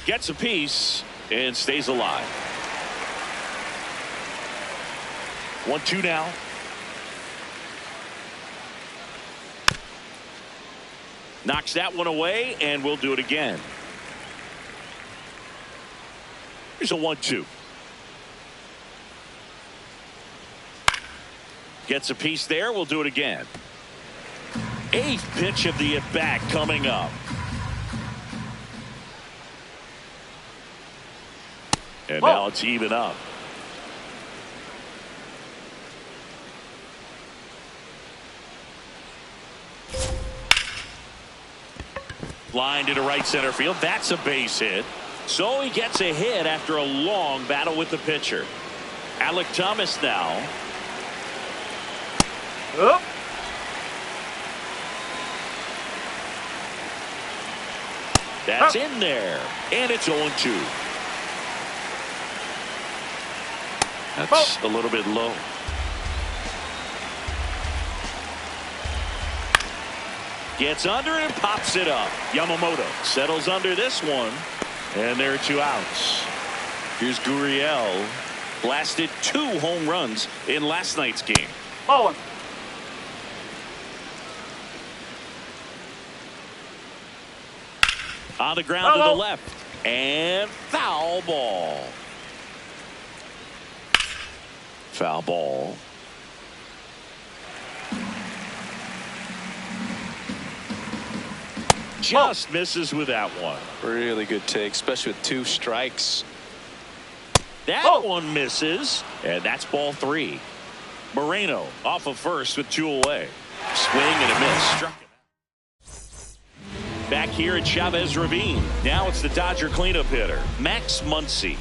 Gets a piece and stays alive. 1-2 now. Knocks that one away, and we'll do it again. Here's a 1-2. Gets a piece there. We'll do it again. 8th pitch of the at-bat coming up. And now it's even up. Line to right center field. That's a base hit. So he gets a hit after a long battle with the pitcher. Alec Thomas now. Oh. That's in there. And it's 0-2. That's a little bit low. Gets under it and pops it up. Yamamoto settles under this one. And there are 2 outs. Here's Gurriel. Blasted 2 home runs in last night's game. Oh. On the ground to the left. And foul ball. Foul ball. Just misses with that one. Really good take, especially with 2 strikes. That one misses, and that's ball 3. Moreno off of first with 2 away. Swing and a miss. Struck him out. Back here at Chavez Ravine. Now it's the Dodger cleanup hitter, Max Muncy.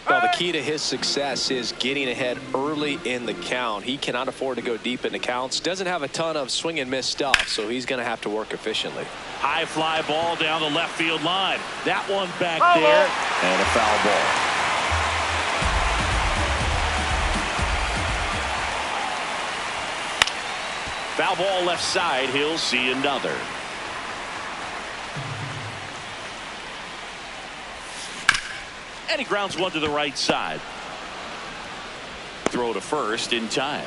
Well, the key to his success is getting ahead early in the count. He cannot afford to go deep in the counts. Doesn't have a ton of swing and miss stuff, so he's going to have to work efficiently. High fly ball down the left field line. That one back there, and a foul ball. Foul ball left side. He'll see another. And he grounds one to the right side. Throw to first in time.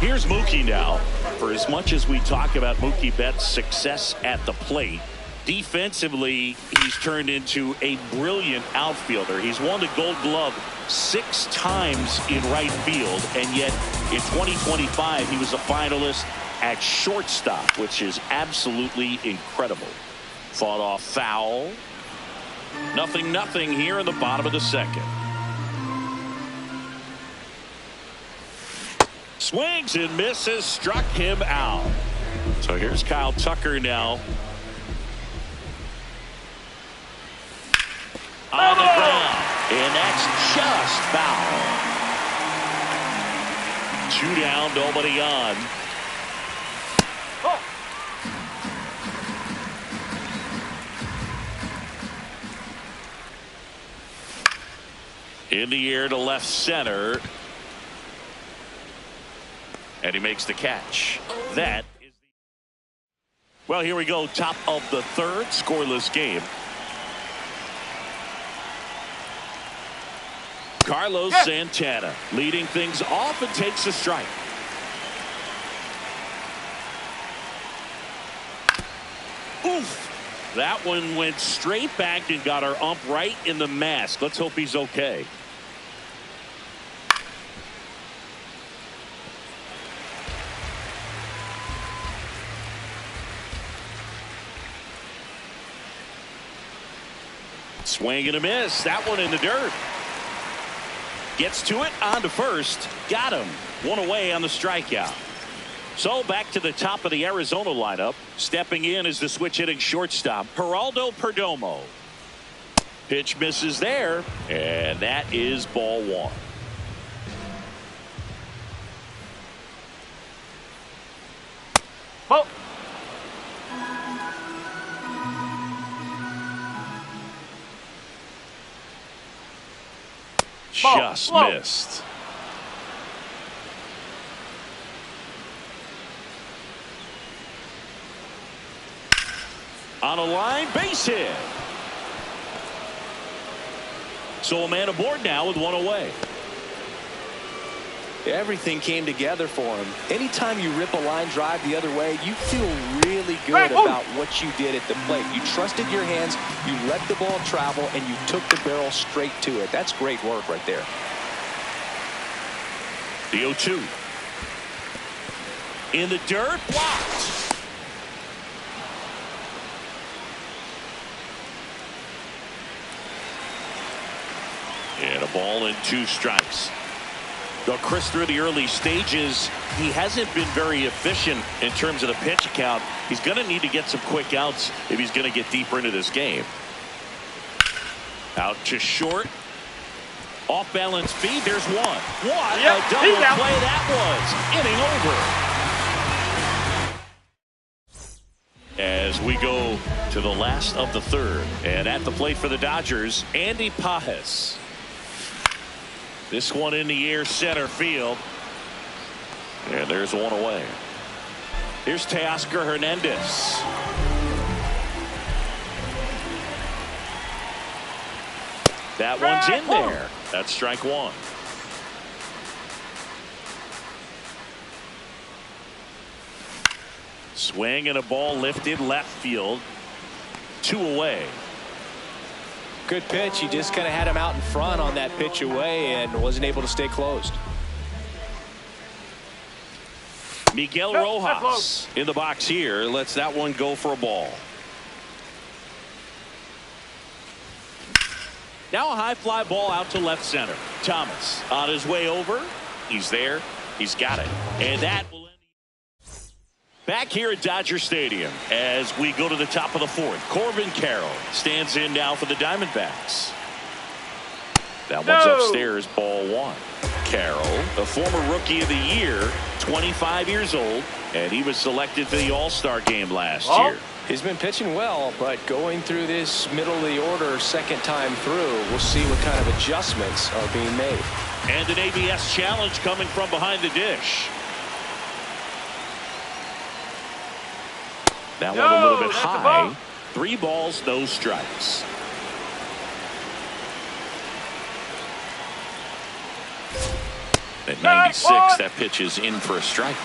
Here's Mookie now. For as much as we talk about Mookie Betts' success at the plate, defensively, he's turned into a brilliant outfielder. He's won the Gold Glove 6 times in right field, and yet in 2025, he was a finalist at shortstop, which is absolutely incredible. Fought off foul. 0-0 here in the bottom of the second. Swings and misses, struck him out. So here's Kyle Tucker now. On the ground, and that's just foul. 2 down, nobody on. In the air to left center. And he makes the catch. That is the... Well, here we go. Top of the 3rd. Scoreless game. Carlos Santana leading things off and takes a strike. Oof. That one went straight back and got our ump right in the mask. Let's hope he's okay. Swing and a miss. That one in the dirt. Gets to it, on to first. Got him. 1 away on the strikeout. So back to the top of the Arizona lineup. Stepping in is the switch hitting shortstop, Geraldo Perdomo. Pitch misses there, and that is ball one. Ball. Just missed. On a line, base hit. So a man aboard now with one away. Everything came together for him. Anytime you rip a line drive the other way, you feel really good about what you did at the plate. You trusted your hands, you let the ball travel, and you took the barrel straight to it. That's great work right there. The 0-2. In the dirt, blocked. And a ball and 2 strikes. Well, Chris, through the early stages, he hasn't been very efficient in terms of the pitch count. He's going to need to get some quick outs if he's going to get deeper into this game. Out to short. Off balance feed. There's one. What a double play that was. Inning over. As we go to the last of the third. And at the plate for the Dodgers, Andy Pages. This one in the air, center field. And there's one away. Here's Teoscar Hernandez. That one's in there. That's strike one. Swing and a ball lifted left field. 2 away. Good pitch. He just kind of had him out in front on that pitch away and wasn't able to stay closed. Miguel Rojas in the box here. Lets that one go for a ball. Now a high fly ball out to left center. Thomas on his way over. He's there. He's got it. And that will end. Back here at Dodger Stadium as we go to the top of the fourth. Corbin Carroll stands in now for the Diamondbacks. That one's upstairs, ball one. Carroll, the former Rookie of the Year, 25 years old, and he was selected for the All-Star game last year. He's been pitching well, but going through this middle of the order second time through, we'll see what kind of adjustments are being made. And an ABS challenge coming from behind the dish. That one a little bit high. 3 balls, no strikes. At 96, that pitch is in for a strike.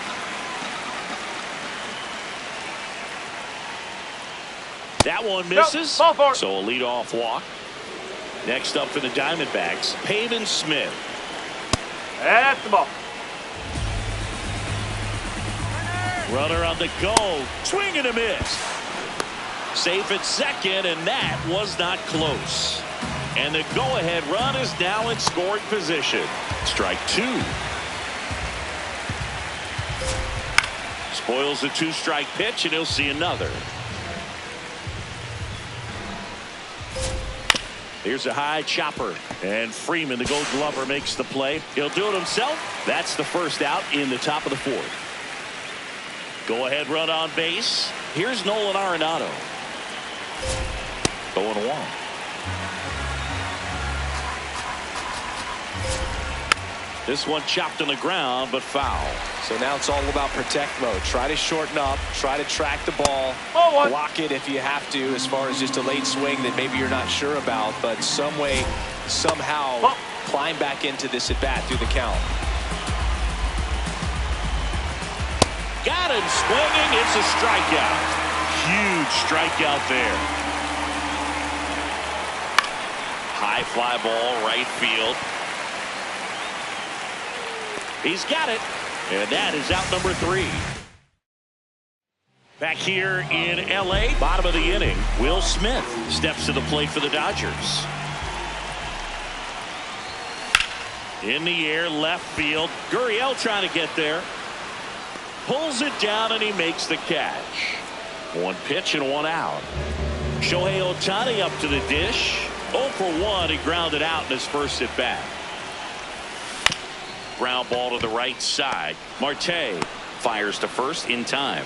That one misses. So a leadoff walk. Next up for the Diamondbacks, Pavin Smith. That's the ball. Runner on the go. Swing and a miss. Safe at second, and that was not close. And the go-ahead run is now in scoring position. Strike 2. Spoils the 2-strike pitch, and he'll see another. Here's a high chopper, and Freeman, the Gold Glover, makes the play. He'll do it himself. That's the first out in the top of the fourth. Go-ahead run on base. Here's Nolan Arenado. 0-1. This one chopped on the ground, but foul. So now it's all about protect mode. Try to shorten up, try to track the ball, block it if you have to, as far as just a late swing that maybe you're not sure about, but some way, somehow climb back into this at bat through the count. Got him swinging. It's a strikeout. Huge strikeout there. High fly ball, right field. He's got it. And that is out number 3. Back here in L.A., bottom of the inning, Will Smith steps to the plate for the Dodgers. In the air, left field. Gurriel trying to get there. Pulls it down, and he makes the catch. 1 pitch and 1 out. Shohei Ohtani up to the dish. 0 for 1. He grounded out in his first at bat. Ground ball to the right side. Marte fires to first in time.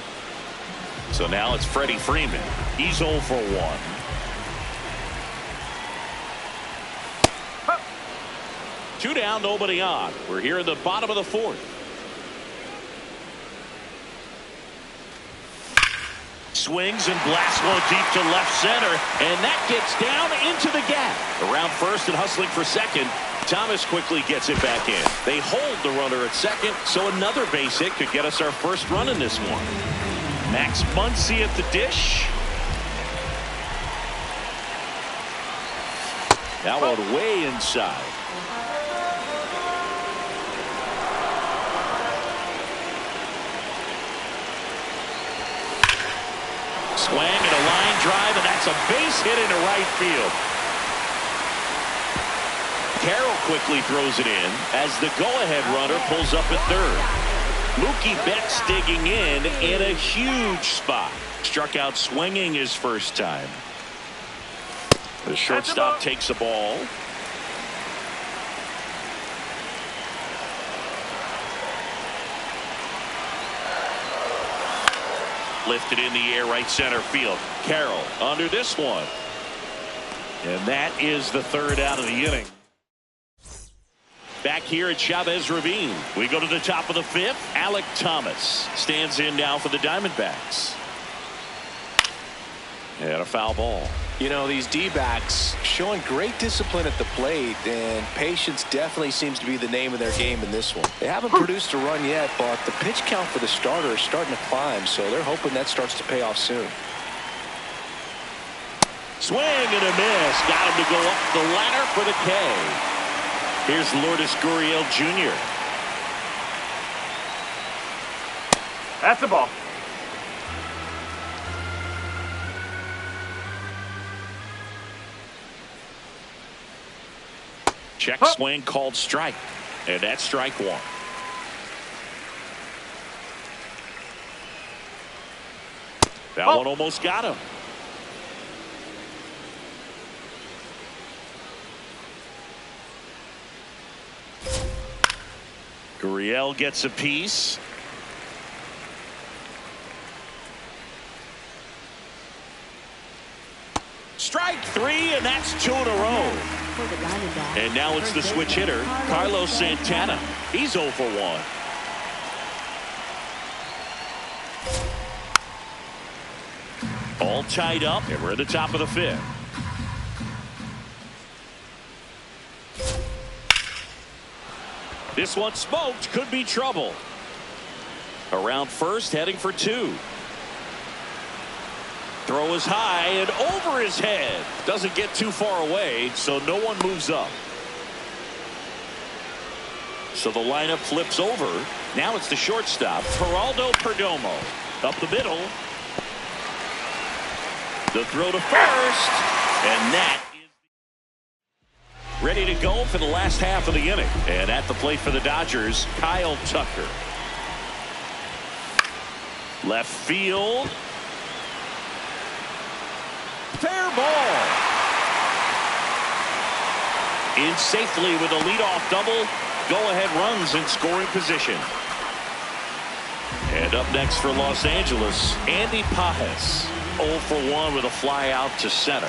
So now it's Freddie Freeman. He's 0 for 1. Two down, nobody on. We're here in the bottom of the fourth. Swings and blasts one deep to left center, and that gets down into the gap. Around first and hustling for second. Thomas quickly gets it back in. They hold the runner at second, so another base hit could get us our first run in this one. Max Muncy at the dish. That one way inside. Swing and a line drive, and that's a base hit into right field. Carroll quickly throws it in as the go-ahead runner pulls up at third. Mookie Betts digging in a huge spot. Struck out swinging his first time. The shortstop takes the ball. Lifted in the air, right center field. Carroll under this one. And that is the third out of the inning. Back here at Chavez Ravine, we go to the top of the fifth. Alek Thomas stands in now for the Diamondbacks. And a foul ball. You know, these D-backs showing great discipline at the plate, and patience definitely seems to be the name of their game in this one. They haven't produced a run yet, but the pitch count for the starter is starting to climb, so they're hoping that starts to pay off soon. Swing and a miss. Got him to go up the ladder for the K. Here's Lourdes Gurriel Jr. That's the ball. Check swing called strike. And that's strike one. That one almost got him. Gurriel gets a piece. Strike three, and that's two in a row. And now it's the switch hitter, Carlos Santana. He's 0 for 1. All tied up, and we're at the top of the fifth. This one smoked, could be trouble. Around first, heading for two. Throw is high and over his head. Doesn't get too far away, so no one moves up. So the lineup flips over. Now it's the shortstop, Geraldo Perdomo. Up the middle. The throw to first. And that is ready to go for the last half of the inning. And at the plate for the Dodgers, Kyle Tucker. Left field. Fair ball. In safely with a leadoff double. Go-ahead runs in scoring position. And up next for Los Angeles, Andy Pages. 0 for 1 with a fly out to center.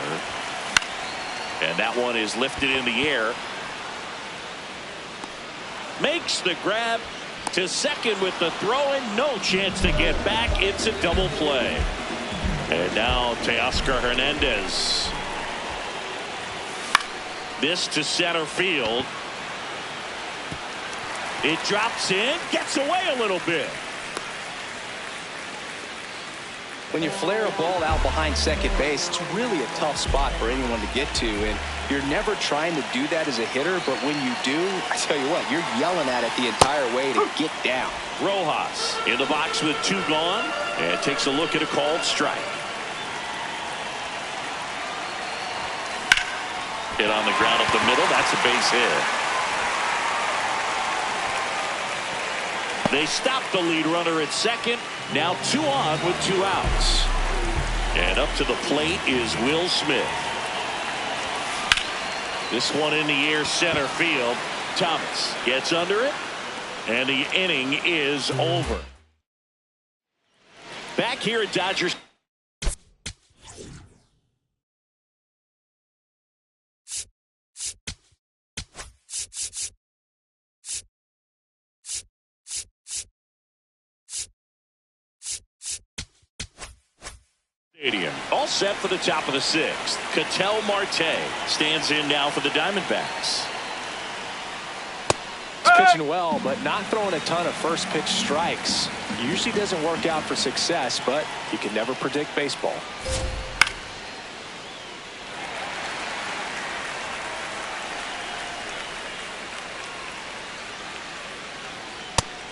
And that one is lifted in the air. Makes the grab to second with the throw and no chance to get back. It's a double play. And now Teoscar Hernandez. This to center field. It drops in, gets away a little bit. When you flare a ball out behind second base, it's really a tough spot for anyone to get to, and you're never trying to do that as a hitter, but when you do, I tell you what, you're yelling at it the entire way to get down. Rojas in the box with two gone, and takes a look at a called strike. Hit on the ground up the middle. That's a base hit. They stop the lead runner at second. Now 2 on with 2 outs. And up to the plate is Will Smith. This one in the air, center field. Thomas gets under it, and the inning is over. Back here at Dodgers Stadium. All set for the top of the sixth. Ketel Marte stands in now for the Diamondbacks. He's pitching well, but not throwing a ton of first pitch strikes. Usually doesn't work out for success, but you can never predict baseball.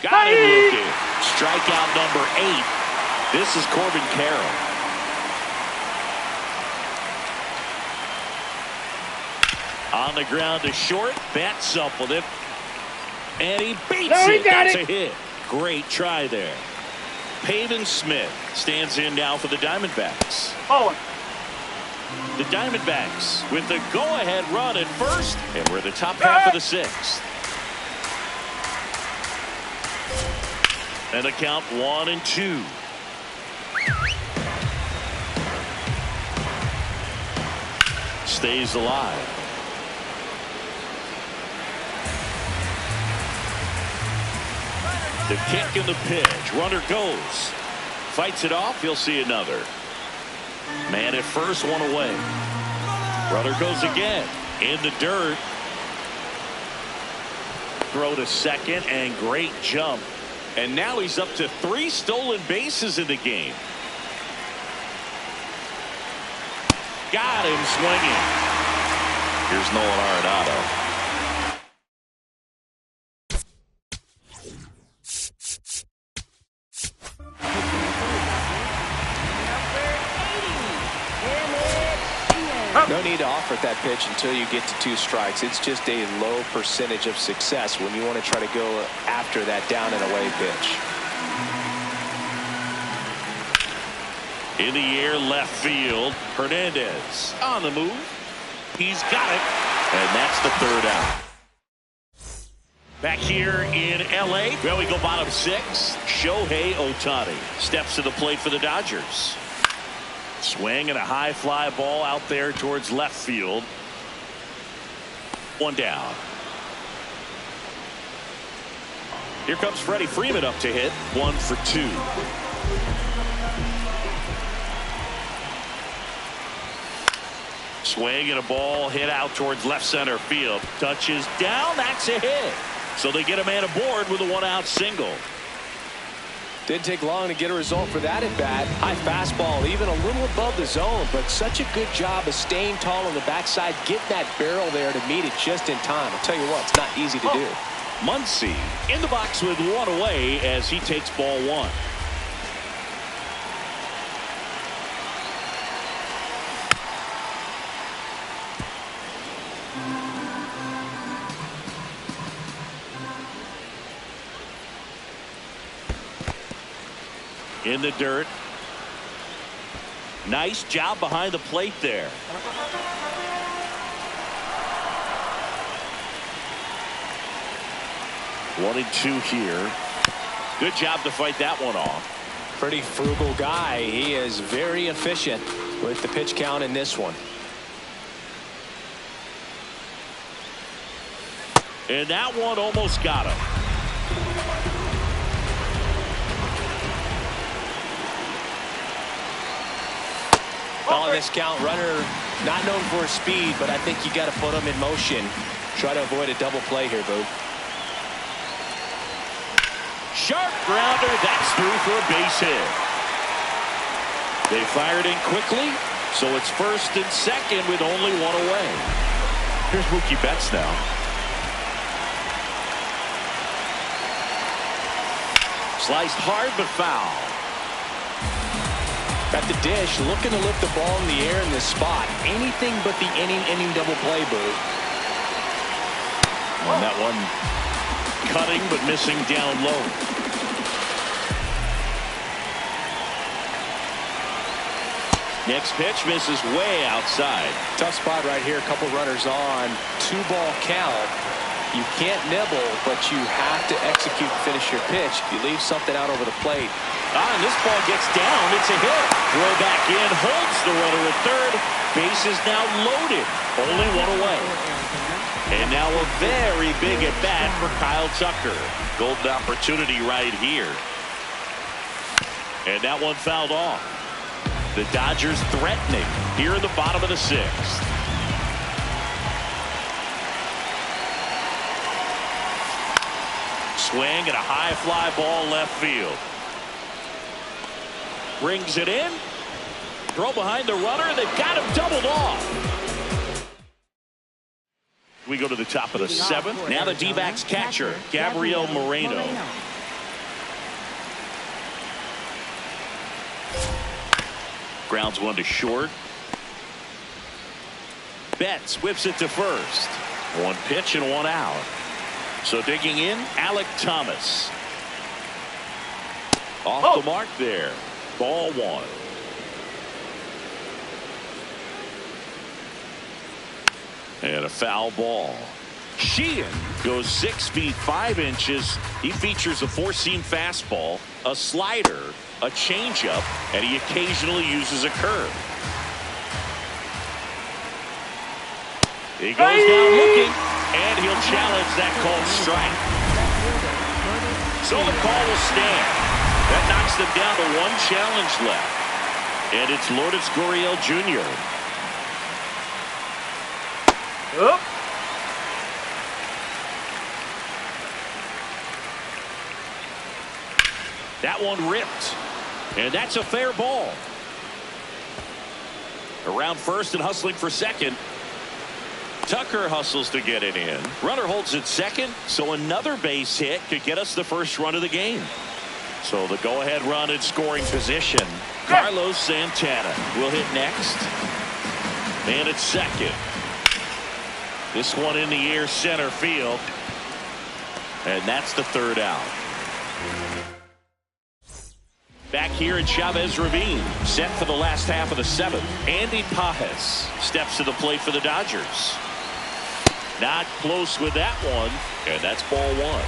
Got him looking. Strikeout number 8. This is Corbin Carroll. On the ground to short. Bats up with it. And he beats it. That's a hit. Great try there. Pavin Smith stands in now for the Diamondbacks. The Diamondbacks with the go-ahead run at first. And we're the top half of the sixth. And the count 1-2. Stays alive. The kick and the pitch. Runner goes. Fights it off. He'll see another. Man at first, one away. Runner goes again. In the dirt. Throw to second and great jump. And now he's up to 3 stolen bases in the game. Got him swinging. Here's Nolan Arenado. No need to offer that pitch until you get to 2 strikes. It's just a low percentage of success when you want to try to go after that down and away pitch. In the air, left field. Hernandez on the move. He's got it. And that's the 3rd out. Back here in L.A., well, we go bottom 6. Shohei Ohtani steps to the plate for the Dodgers. Swing and a high fly ball out there towards left field. 1 down. Here comes Freddie Freeman up to hit. 1 for 2. Swing and a ball hit out towards left center field. Touches down. That's a hit. So they get a man aboard with a 1-out single. Didn't take long to get a result for that at bat. High fastball, even a little above the zone, but such a good job of staying tall on the backside, getting that barrel there to meet it just in time. I'll tell you what, it's not easy to do. Muncy in the box with 1 away as he takes ball 1. In the dirt. Nice job behind the plate there. One and 2 here. Good job to fight that one off. Pretty frugal guy. He is very efficient with the pitch count in this one. And that one almost got him. On this count, runner not known for his speed, but I think you got to put him in motion. Try to avoid a double play here, Boo. Sharp grounder. That's through for a base hit. They fired in quickly, so it's 1st and 2nd with only 1 away. Here's Mookie Betts now. Sliced hard but foul. At the dish, looking to lift the ball in the air in this spot. Anything but the inning double play, Boo. On that one, cutting but missing down low. Next pitch misses way outside. Tough spot right here. A couple runners on. 2-ball count. You can't nibble, but you have to execute and finish your pitch. If you leave something out over the plate. And this ball gets down. It's a hit. Throw back in. Holds the runner at third. Base is now loaded. Only one away. And now a very big at bat for Kyle Tucker. Golden opportunity right here. And that one fouled off. The Dodgers threatening here in the bottom of the 6th. Swing and a high fly ball left field. Brings it in. Throw behind the runner. They've got him doubled off. We go to the top of the 7th. Now the D-backs catcher, Gabriel Moreno. Grounds one to short. Betts whips it to first. One pitch and one out. So digging in, Alec Thomas. Off the mark there. Ball 1. And a foul ball. Sheehan goes 6 feet 5 inches. He features a 4-seam fastball, a slider, a changeup, and he occasionally uses a curve. He goes down looking, and he'll challenge that called strike. So the call will stand. That knocks them down to 1 challenge left. And it's Lourdes Gurriel Jr. Up. That one ripped. And that's a fair ball. Around first and hustling for second. Tucker hustles to get it in. Runner holds at second, so another base hit could get us the first run of the game. So the go-ahead run in scoring position. Carlos Santana will hit next. And it's second. This one in the air center field. And that's the 3rd out. Back here in Chavez Ravine, set for the last half of the 7th. Andy Pajes steps to the plate for the Dodgers. Not close with that one, and that's ball 1.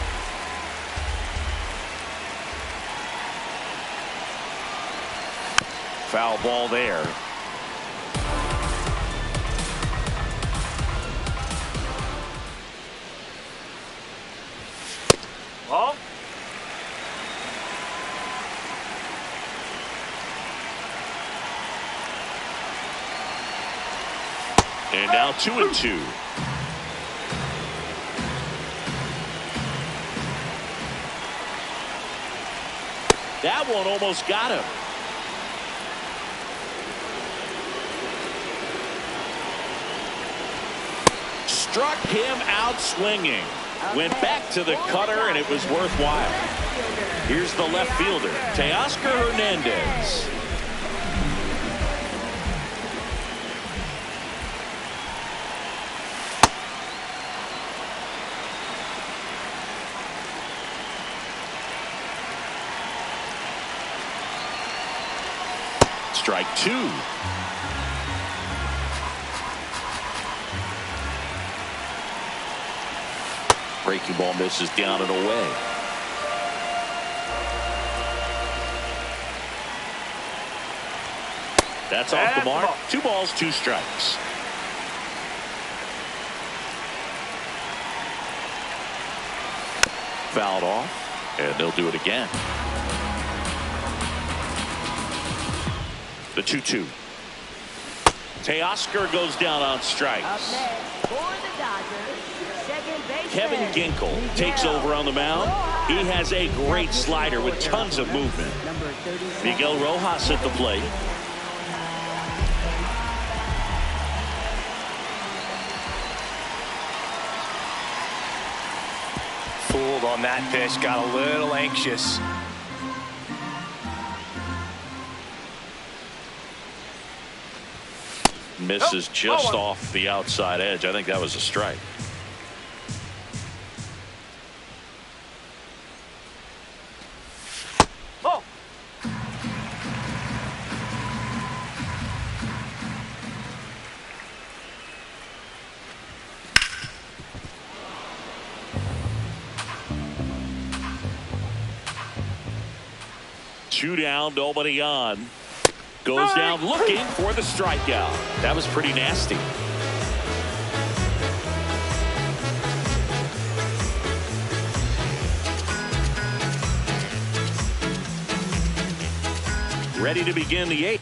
Foul ball there. Ball. And now 2-2. That one almost got him. Struck him out swinging. Went back to the cutter, and it was worthwhile. Here's the left fielder, Teoscar Hernandez. Strike 2. Breaking ball misses down and away. That's off the mark. 2 balls, 2 strikes. Fouled off, and they'll do it again. The 2-2. Teoscar goes down on strikes. Up next for the Dodgers, second baseman Kevin Ginkel takes over on the mound. He has a great slider with tons of movement. Miguel Rojas at the plate. Fooled on that pitch, got a little anxious. Misses just off the outside edge. I think that was a strike. 2 down, nobody on. Goes down looking for the strikeout. That was pretty nasty. Ready to begin the 8th.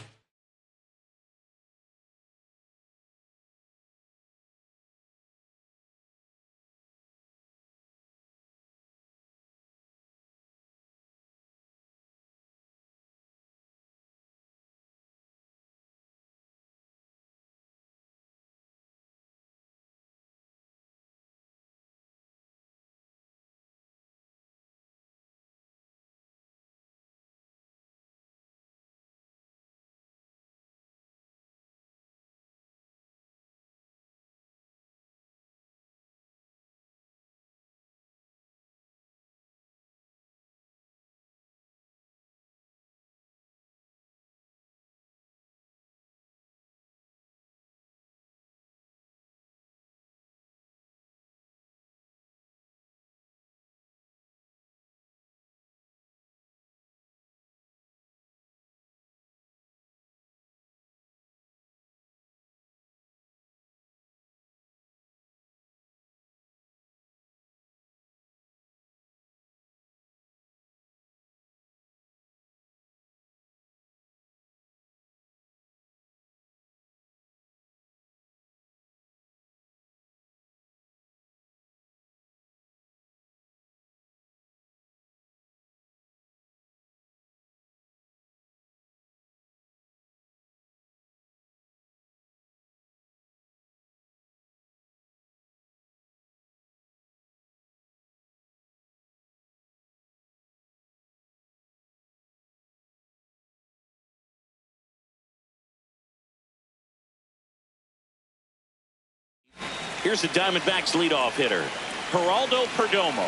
Here's the Diamondbacks leadoff hitter, Geraldo Perdomo.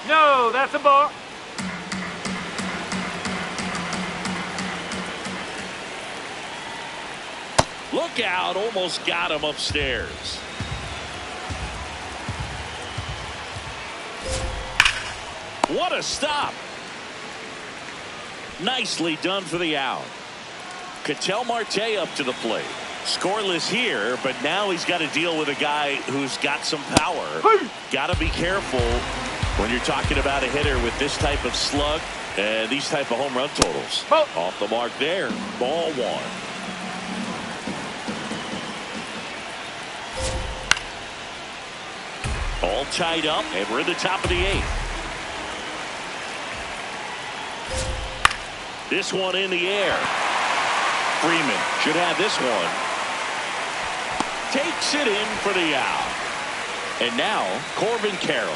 No, that's a ball. Look out, almost got him upstairs. What a stop. Nicely done for the out. Ketel Marte up to the plate. Scoreless here, but now he's got to deal with a guy who's got some power. Got to be careful when you're talking about a hitter with this type of slug and these type of home run totals. Off the mark there. Ball 1. All tied up, and we're in the top of the 8th. This one in the air. Freeman should have this one. Takes it in for the out. And now Corbin Carroll.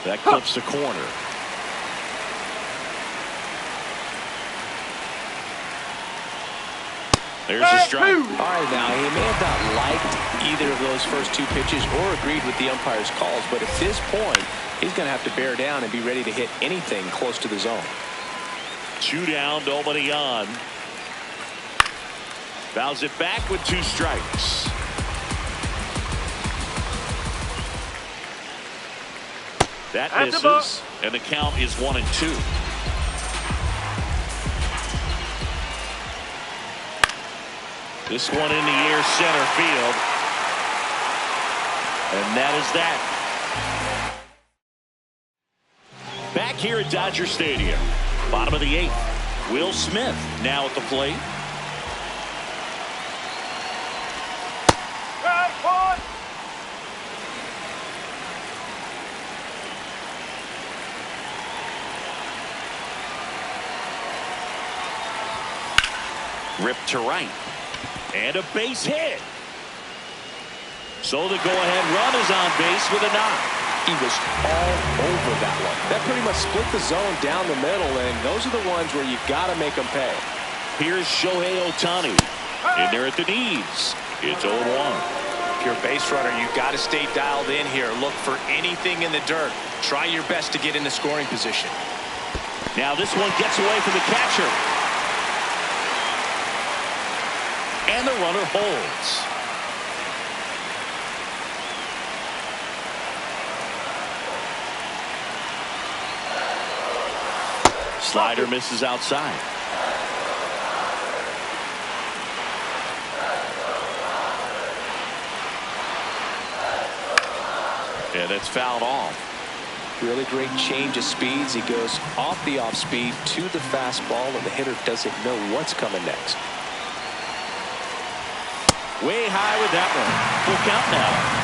That clips the corner. There's a strike. All right, now he may have not liked either of those first 2 pitches or agreed with the umpire's calls, but at this point he's going to have to bear down and be ready to hit anything close to the zone. 2 down, nobody on. Fouls it back with 2 strikes. That misses, and the count is 1-2. This one in the air, center field. And that is that. Back here at Dodger Stadium, bottom of the 8th. Will Smith now at the plate. Ripped to right. And a base hit. So the go-ahead run is on base with a knock. He was all over that one. That pretty much split the zone down the middle, and those are the ones where you got to make them pay. Here's Shohei Ohtani. In there at the knees. It's 0-1. If you're a base runner, you've got to stay dialed in here. Look for anything in the dirt. Try your best to get in the scoring position. Now this one gets away from the catcher. And the runner holds. Slider misses outside. Yeah, that's fouled off. Really great change of speeds. He goes off the off speed to the fastball, and the hitter doesn't know what's coming next. Way high with that one. Full count now.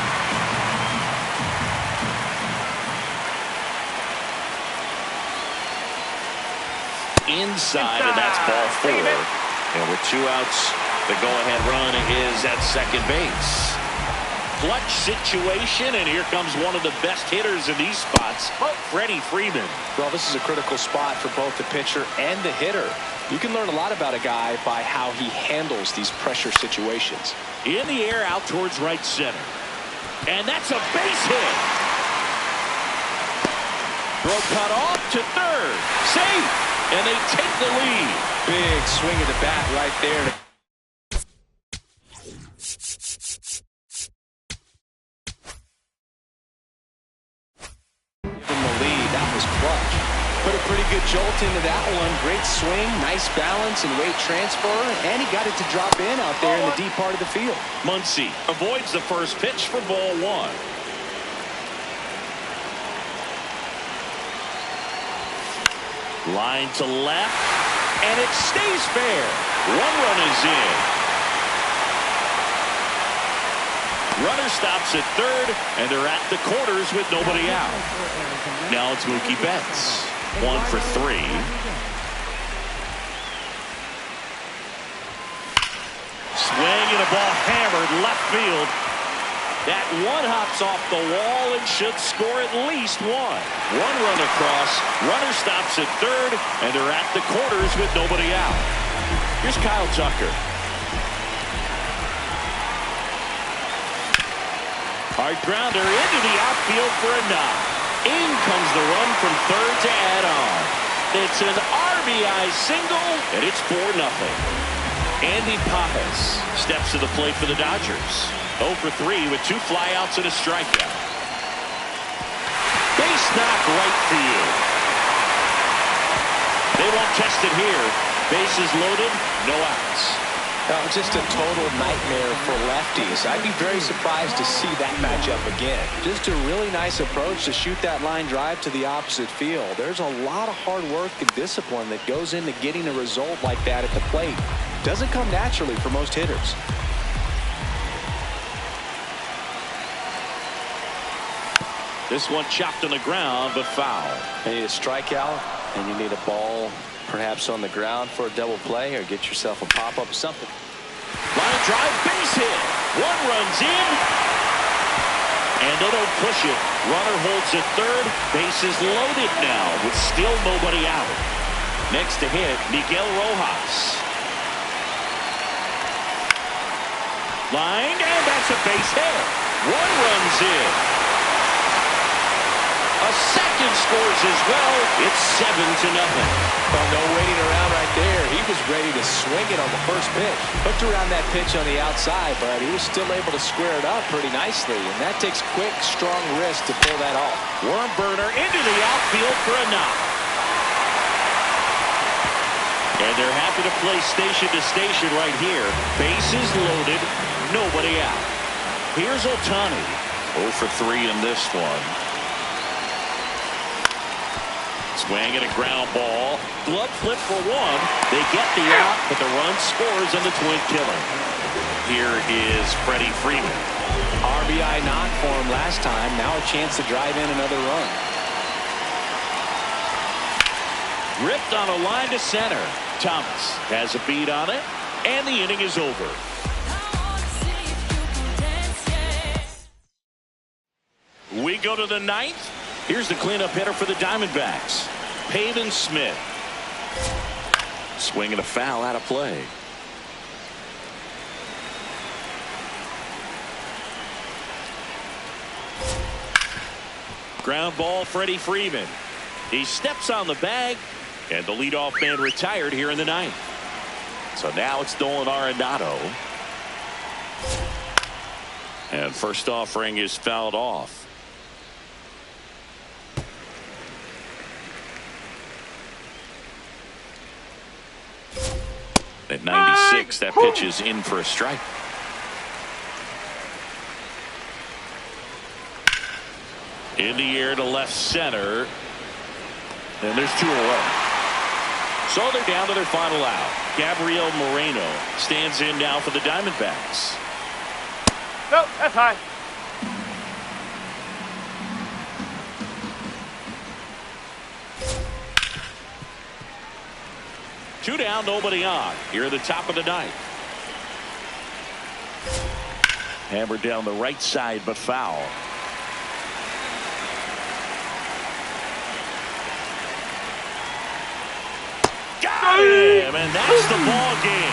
Inside, and that's ball 4. And with 2 outs, the go-ahead run is at second base. Clutch situation, and here comes one of the best hitters in these spots, Freddie Freeman. Well, this is a critical spot for both the pitcher and the hitter. You can learn a lot about a guy by how he handles these pressure situations. In the air, out towards right center. And that's a base hit. Throw cut off to third. Safe. And they take the lead. Big swing of the bat right there. Put a pretty good jolt into that one. Great swing, nice balance and weight transfer, and he got it to drop in out there in the deep part of the field. Muncy avoids the first pitch for ball 1. Line to left, and it stays fair. 1 run is in. Runner stops at third, and they're at the corners with nobody out. Now it's Mookie Betts. 1 for 3. Swing and a ball hammered left field. That one hops off the wall and should score at least 1. 1 run across. Runner stops at third, and they're at the corners with nobody out. Here's Kyle Tucker. Hard grounder into the outfield for a knock. In comes the run from third to add on. It's an RBI single, and it's 4-0. Andy Pappas steps to the plate for the Dodgers. 0 for 3 with 2 flyouts and a strikeout. Base knock right field. They won't test it here. Bases loaded, no outs. Just a total nightmare for lefties. I'd be very surprised to see that matchup again. Just a really nice approach to shoot that line drive to the opposite field. There's a lot of hard work and discipline that goes into getting a result like that at the plate. Doesn't come naturally for most hitters. This one chopped on the ground, but foul. You need a strikeout, and you need a ball perhaps on the ground for a double play, or get yourself a pop-up or something. Line drive, base hit. 1 runs in. And they don't push it. Runner holds at third. Bases loaded now with still nobody out. Next to hit, Miguel Rojas. Line, and that's a base hit. 1 runs in. A second scores as well. It's 7-0. Well, no waiting around right there. He was ready to swing it on the first pitch. Hooked around that pitch on the outside, but he was still able to square it up pretty nicely. And that takes quick, strong wrist to pull that off. Worm burner into the outfield for a knock. And they're happy to play station to station right here. Bases loaded, nobody out. Here's Ohtani. 0 for 3 in this one. Swing and a ground ball. Glove flip for 1. They get the out, but the run scores on the twin killer. Here is Freddie Freeman. RBI knock for him last time. Now a chance to drive in another run. Ripped on a line to center. Thomas has a beat on it, and the inning is over. We go to the 9th. Here's the cleanup hitter for the Diamondbacks, Pavin Smith. Swing and a foul out of play. Ground ball, Freddie Freeman. He steps on the bag, and the leadoff man retired here in the 9th. So now it's Nolan Arenado. And first offering is fouled off. 2-6. That pitch is in for a strike. In the air to left center. And there's 2 away. So they're down to their final out. Gabriel Moreno stands in now for the Diamondbacks. No, that's high. Two down, nobody on. Here at the top of the ninth. Hammered down the right side, but foul. Got him, and that's the ball game.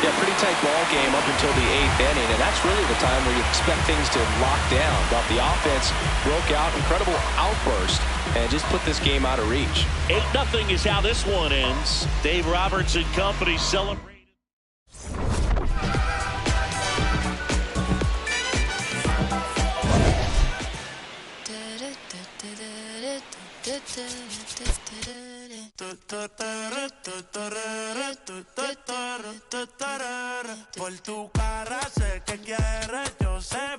Yeah, pretty tight ball game up until the 8th inning, and that's really the time where you expect things to lock down. But the offense broke out, incredible outburst, and just put this game out of reach. 8-0 is how this one ends. Dave Roberts and company celebrated. Por tu cara sé que quieres, yo sé